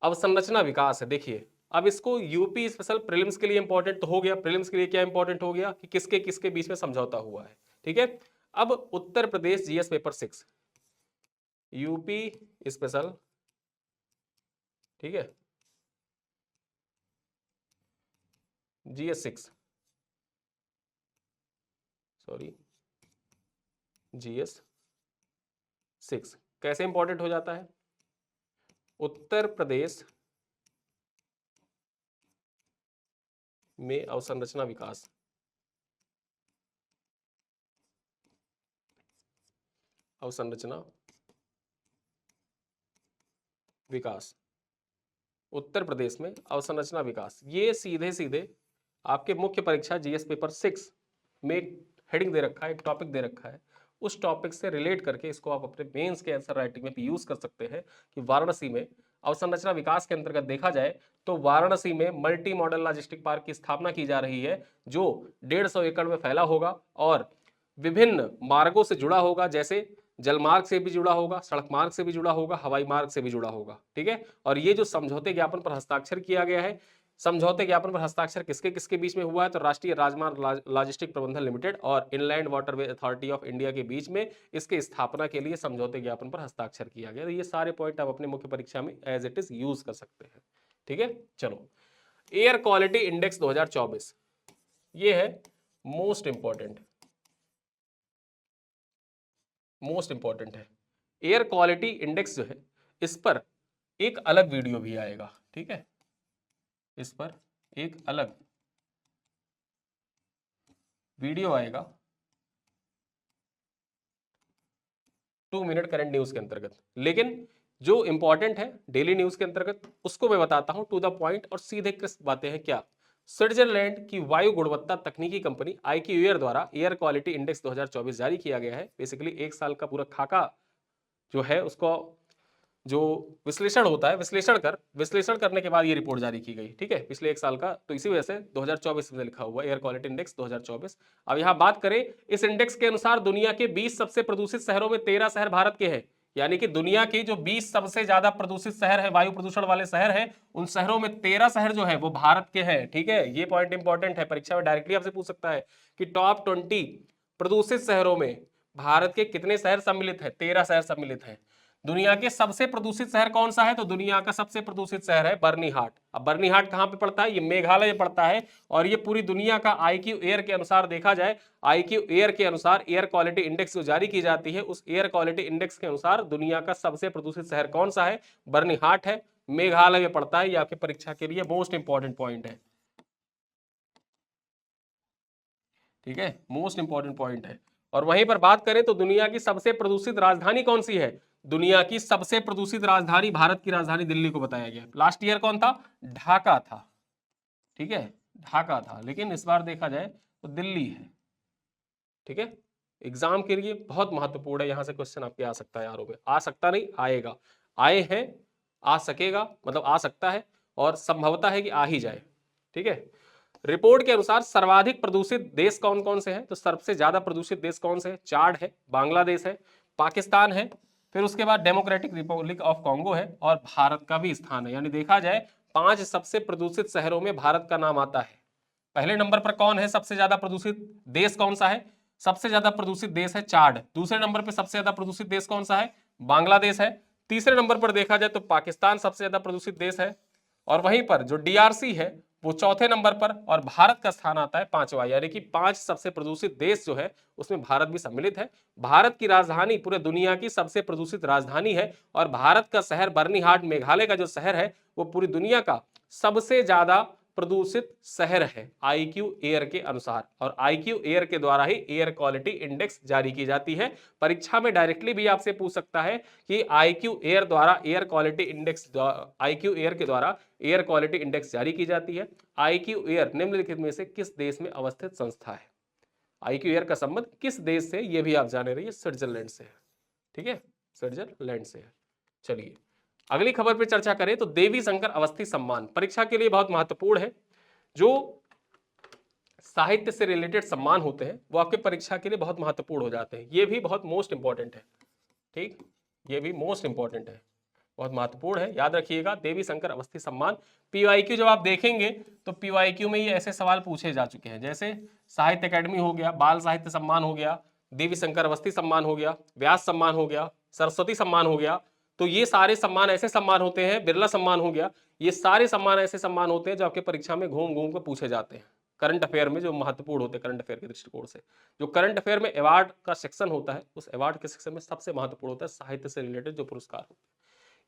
अवसंरचना विकास है, देखिए अब इसको यूपी स्पेशल प्रीलिम्स के लिए इंपॉर्टेंट तो हो गया, प्रीलिम्स के लिए क्या इंपॉर्टेंट हो गया कि किसके किसके बीच में समझौता हुआ है। ठीक है, अब Uttar Pradesh GS paper 6, UP special, ठीक है, GS 6, सॉरी GS 6 कैसे इंपॉर्टेंट हो जाता है? उत्तर प्रदेश में अवसंरचना विकास, अवसंरचना विकास, उत्तर प्रदेश में अवसंरचना विकास, ये सीधे सीधे आपके मुख्य परीक्षा GS पेपर 6 में एक हेडिंग दे रखा है, एक टॉपिक दे रखा है, उस टॉपिक से रिलेट करके इसको आप अपने मेंस के आंसर राइटिंग में भी यूज कर सकते हैं कि वाराणसी में अवसंरचना विकास के अंतर्गत देखा जाए तो वाराणसी में मल्टी मॉडल लॉजिस्टिक पार्क की स्थापना की जा रही है जो 150 एकड़ में फैला होगा और विभिन्न मार्गों से जुड़ा होगा, जैसे जलमार्ग से भी जुड़ा होगा, सड़क मार्ग से भी जुड़ा होगा, हवाई मार्ग से भी जुड़ा होगा। ठीक है, और ये जो समझौते ज्ञापन पर हस्ताक्षर किया गया है, समझौते ज्ञापन पर हस्ताक्षर किसके किसके बीच में हुआ है? तो राष्ट्रीय राजमार्ग लॉजिस्टिक प्रबंधन लिमिटेड और inland waterway authority of India के बीच में इसके स्थापना के लिए समझौते ज्ञापन पर हस्ताक्षर किया गया। तो ये सारे पॉइंट आप अपने मुख्य परीक्षा में एज इट इज यूज कर सकते हैं। ठीक है, चलो, एयर क्वालिटी इंडेक्स 2024, ये है मोस्ट इंपॉर्टेंट, मोस्ट इंपॉर्टेंट है। एयर क्वालिटी इंडेक्स जो है, इस पर एक अलग वीडियो भी आएगा। ठीक है, इस पर एक अलग वीडियो आएगा 2 मिनट करंट न्यूज के अंतर्गत, लेकिन जो इंपॉर्टेंट है डेली न्यूज के अंतर्गत उसको मैं बताता हूं, टू द पॉइंट और सीधे क्रिस्प बातें हैं। क्या? स्विट्जरलैंड की वायु गुणवत्ता तकनीकी कंपनी IQ एयर द्वारा एयर क्वालिटी इंडेक्स 2024 जारी किया गया है। बेसिकली एक साल का पूरा खाका जो है उसको जो विश्लेषण होता है, विश्लेषण करने के बाद ये रिपोर्ट जारी की गई। ठीक है, पिछले एक साल का, तो इसी वजह से 2024 में लिखा हुआ एयर क्वालिटी इंडेक्स 2024। अब यहां बात करें, इस इंडेक्स के अनुसार दुनिया के 20 सबसे प्रदूषित शहरों में 13 शहर भारत के हैं। यानी कि दुनिया की जो 20 सबसे ज्यादा प्रदूषित शहर है, वायु प्रदूषण वाले शहर है, उन शहरों में 13 शहर जो है वो भारत के हैं। ठीक है, ये पॉइंट इंपॉर्टेंट है, परीक्षा में डायरेक्टली आपसे पूछ सकता है कि टॉप 20 प्रदूषित शहरों में भारत के कितने शहर सम्मिलित है? 13 शहर सम्मिलित है। दुनिया के सबसे प्रदूषित शहर कौन सा है? तो दुनिया का सबसे प्रदूषित शहर है बर्नीहाट। अब बर्नीहाट कहां पे पड़ता है? ये मेघालय में पड़ता है। और ये पूरी दुनिया का IQ एयर के अनुसार देखा जाए, IQ एयर के अनुसार एयर क्वालिटी इंडेक्स जो जारी की जाती है, उस एयर क्वालिटी इंडेक्स के अनुसार दुनिया का सबसे प्रदूषित शहर कौन सा है? बर्नीहाट है, मेघालय में पड़ता है। ये आपके परीक्षा के लिए मोस्ट इंपॉर्टेंट पॉइंट है। ठीक है, मोस्ट इंपॉर्टेंट पॉइंट है। और वहीं पर बात करें तो दुनिया की सबसे प्रदूषित राजधानी कौन सी है? दुनिया की सबसे प्रदूषित राजधानी, भारत की राजधानी दिल्ली को बताया गया। लास्ट ईयर कौन था? ढाका था। ठीक है, ढाका था, लेकिन इस बार देखा जाए तो दिल्ली है। ठीक है, एग्जाम के लिए बहुत महत्वपूर्ण है, यहां से क्वेश्चन आपके आ सकता है यारों में, आ सकता नहीं, आएगा। आए हैं, आ सकेगा, मतलब आ सकता है और संभवता है कि आ ही जाए। ठीक है, रिपोर्ट के अनुसार सर्वाधिक प्रदूषित देश कौन कौन से हैं? तो सबसे ज्यादा प्रदूषित देश कौन से हैं? चाड है, बांग्लादेश है, पाकिस्तान है, फिर उसके बाद डेमोक्रेटिक रिपब्लिक ऑफ कॉन्गो है और भारत का भी स्थान है। यानी देखा जाए 5 सबसे प्रदूषित शहरों में भारत का नाम आता है। पहले नंबर पर कौन है? सबसे ज्यादा प्रदूषित देश कौन सा है? सबसे ज्यादा प्रदूषित देश है चाड। दूसरे नंबर पर सबसे ज्यादा प्रदूषित देश कौन सा है? बांग्लादेश है। तीसरे नंबर पर देखा जाए तो पाकिस्तान सबसे ज्यादा प्रदूषित देश है। और वहीं पर जो DRC है वो चौथे नंबर पर, और भारत का स्थान आता है 5वां। यानी कि 5 सबसे प्रदूषित देश जो है उसमें भारत भी सम्मिलित है। भारत की राजधानी पूरे दुनिया की सबसे प्रदूषित राजधानी है, और भारत का शहर बर्नीहाट, मेघालय का जो शहर है, वो पूरी दुनिया का सबसे ज्यादा प्रदूषित शहर है IQ एयर के अनुसार। और IQ एयर के द्वारा ही एयर क्वालिटी इंडेक्स जारी की जाती है। परीक्षा में डायरेक्टली भी आपसे पूछ सकता है कि IQ एयर द्वारा air quality index, IQ air के द्वारा एयर क्वालिटी इंडेक्स जारी की जाती है। IQ एयर निम्नलिखित में से किस देश में अवस्थित संस्था है? IQ एयर का संबंध किस देश से, यह भी आप जाने रहिए, स्विट्जरलैंड से है। ठीक है, स्विट्जरलैंड से है। चलिए अगली खबर पर चर्चा करें तो देवी शंकर अवस्थी सम्मान परीक्षा के लिए बहुत महत्वपूर्ण है। जो साहित्य से रिलेटेड सम्मान होते हैं वो आपके परीक्षा के लिए बहुत महत्वपूर्ण हो जाते हैं। ये भी बहुत मोस्ट इंपॉर्टेंट है। ठीक, ये भी मोस्ट इंपॉर्टेंट है, बहुत महत्वपूर्ण है, याद रखिएगा। देवी शंकर अवस्थी सम्मान PYQ जब आप देखेंगे तो PYQ में ये ऐसे सवाल पूछे जा चुके हैं, जैसे साहित्य अकेडमी हो गया, बाल साहित्य सम्मान हो गया, देवी शंकर अवस्थी सम्मान हो गया, व्यास सम्मान हो गया, सरस्वती सम्मान हो गया। तो ये सारे सम्मान ऐसे सम्मान होते हैं, बिरला सम्मान हो गया, ये सारे सम्मान ऐसे सम्मान होते हैं जो आपके परीक्षा में घूम घूम कर पूछे जाते हैं। करंट अफेयर में जो महत्वपूर्ण होते हैं, करंट अफेयर के दृष्टिकोण से, जो करंट अफेयर में अवार्ड का सेक्शन होता है, उस अवार्ड के सेक्शन में सबसे महत्वपूर्ण होता है साहित्य से रिलेटेड जो पुरस्कार होते हैं।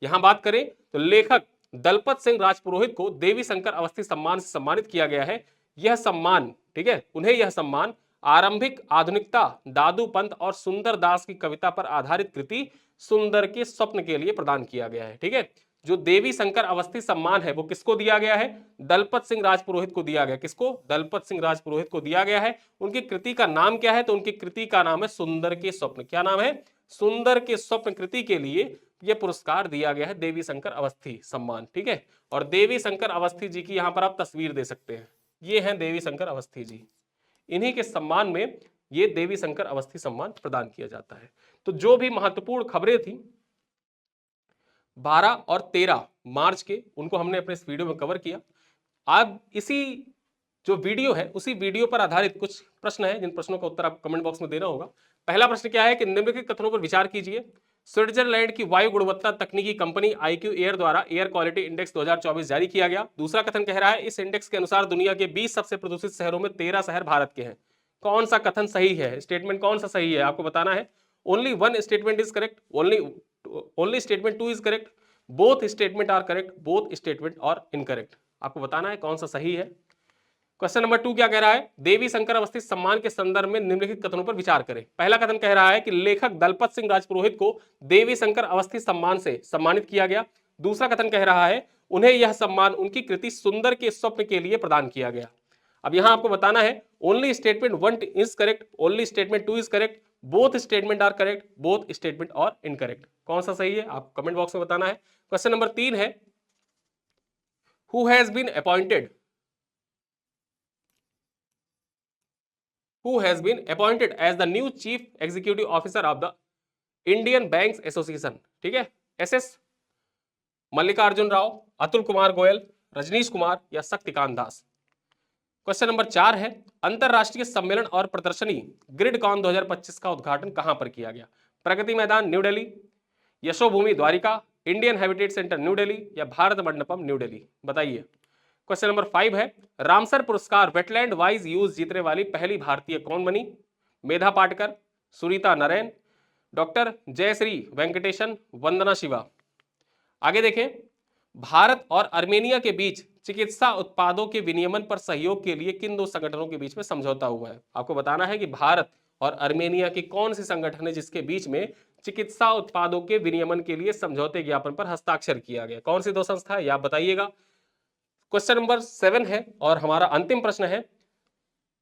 यहां बात करें तो लेखक दलपत सिंह राजपुरोहित को देवी शंकर अवस्थी सम्मान से सम्मानित किया गया है। यह सम्मान, ठीक है, उन्हें यह सम्मान आरंभिक आधुनिकता, दादू पंत और सुंदर दास की कविता पर आधारित कृति सुंदर के स्वप्न के लिए प्रदान किया गया है। ठीक है, जो देवी शंकर अवस्थी सम्मान है वो किसको दिया गया है? दलपत सिंह राजपुरोहित को दिया गया। किसको? दलपत सिंह राजपुरोहित को दिया गया है। उनकी कृति का नाम क्या है? तो उनकी कृति का नाम है सुंदर के स्वप्न। क्या नाम है? सुंदर के स्वप्न कृति के लिए यह पुरस्कार दिया गया है, देवी शंकर अवस्थी सम्मान। ठीक है, और देवी शंकर अवस्थी जी की यहां पर आप तस्वीर दे सकते हैं, ये हैं देवी शंकर अवस्थी जी। इन्हीं के सम्मान में ये देवी शंकर अवस्थी सम्मान प्रदान किया जाता है। तो जो भी महत्वपूर्ण खबरें थी 12 और 13 मार्च के, उनको हमने अपने इस वीडियो में कवर किया। अब इसी जो वीडियो है उसी वीडियो पर आधारित कुछ प्रश्न है, जिन प्रश्नों का उत्तर आपको कमेंट बॉक्स में देना होगा। पहला प्रश्न क्या है कि निम्नलिखित कथनों पर विचार कीजिए। स्विट्जरलैंड की वायु गुणवत्ता तकनीकी कंपनी IQ एयर द्वारा एयर क्वालिटी इंडेक्स 2024 जारी किया गया। दूसरा कथन कह रहा है इस इंडेक्स के अनुसार दुनिया के 20 सबसे प्रदूषित शहरों में 13 शहर भारत के हैं। कौन सा कथन सही है? स्टेटमेंट कौन सा सही है आपको बताना है। Only one statement is correct, only statement 2 is correct, both statement are correct, both statement are incorrect. आपको बताना है कौन सा सही है, क्वेश्चन नंबर 2 क्या कह रहा है? देवी शंकर अवस्थी सम्मान के संदर्भ में निम्नलिखित कथनों पर विचार करें। पहला कथन कह रहा है कि लेखक दलपत सिंह राजपुरोहित को देवी शंकर अवस्थी सम्मान से सम्मानित किया गया। दूसरा कथन कह रहा है उन्हें यह सम्मान उनकी कृति सुंदर के स्वप्न के लिए प्रदान किया गया। अब यहां आपको बताना है only statement 1 is correct, only statement 2 is correct, both statement are correct, both statement are incorrect. कौन सा सही है आप कमेंट बॉक्स में बताना है। क्वेश्चन नंबर 3 है who has been appointed as the new chief executive officer of the Indian Banks Association। ठीक है, SS मल्लिकार्जुन राव, अतुल कुमार गोयल, रजनीश कुमार या शक्तिकांत दास। क्वेश्चन नंबर 4 है अंतरराष्ट्रीय सम्मेलन और प्रदर्शनी ग्रिडकॉन 2025 का उद्घाटन कहां पर किया गया? Pragati Maidan New Delhi, Yashobhoomi Dwarka, Indian Habitat Centre New Delhi या भारत मंडपम न्यू दिल्ली, बताइए। क्वेश्चन नंबर 5 है रामसर पुरस्कार वेटलैंड वाइज यूज जीतने वाली पहली भारतीय कौन बनी? मेधा पाटकर, सुनीता नरेन, डॉक्टर जयश्री वेंकटेशन, वंदना शिवा। आगे देखें, भारत और अर्मेनिया के बीच चिकित्सा उत्पादों के विनियमन पर सहयोग के लिए किन दो संगठनों के बीच में समझौता हुआ है? आपको बताना है कि भारत और अर्मेनिया की कौन सी संगठन है जिसके बीच में चिकित्सा उत्पादों के विनियमन के लिए समझौते ज्ञापन पर हस्ताक्षर किया गया? कौन सी दो संस्था है, आप बताइएगा। क्वेश्चन नंबर 7 है और हमारा अंतिम प्रश्न है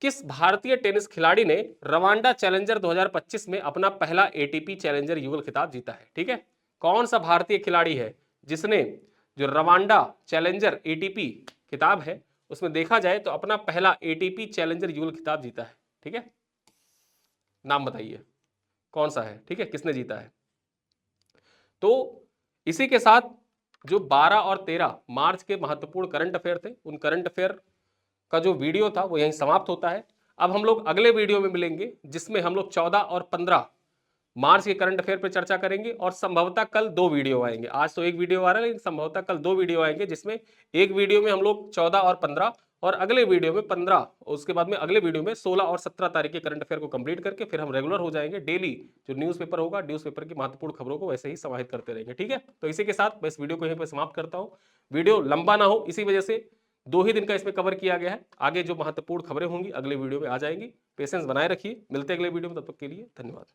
किस भारतीय टेनिस खिलाड़ी ने रवांडा चैलेंजर 2025 में अपना पहला एटीपी चैलेंजर युगल खिताब जीता है? ठीक है, कौन सा भारतीय खिलाड़ी है जिसने जो रवांडा चैलेंजर एटीपी खिताब है उसमें देखा जाए तो अपना पहला एटीपी चैलेंजर युगल खिताब जीता है? ठीक है, नाम बताइए कौन सा है, ठीक है, किसने जीता है। तो इसी के साथ जो 12 और 13 मार्च के महत्वपूर्ण करंट अफेयर थे उन करंट अफेयर का जो वीडियो था वो यहीं समाप्त होता है। अब हम लोग अगले वीडियो में मिलेंगे जिसमें हम लोग 14 और 15 मार्च के करंट अफेयर पर चर्चा करेंगे और संभवतः कल 2 वीडियो आएंगे। आज तो एक वीडियो आ रहा है लेकिन संभवतः कल 2 वीडियो आएंगे जिसमें एक वीडियो में हम लोग 14 और 15 और अगले वीडियो में 15, उसके बाद में अगले वीडियो में 16 और 17 तारीख के करंट अफेयर को कंप्लीट करके फिर हम रेगुलर हो जाएंगे। डेली जो न्यूज़पेपर होगा न्यूज़पेपर की महत्वपूर्ण खबरों को वैसे ही समाहित करते रहेंगे। ठीक है, तो इसी के साथ मैं इस वीडियो को यहीं पर समाप्त करता हूँ। वीडियो लंबा ना हो इसी वजह से 2 ही दिन का इसमें कवर किया गया है। आगे जो महत्वपूर्ण खबरें होंगी अगले वीडियो में आ जाएंगी। पेशेंस बनाए रखिए, मिलते हैं अगले वीडियो में, तब तक के लिए धन्यवाद।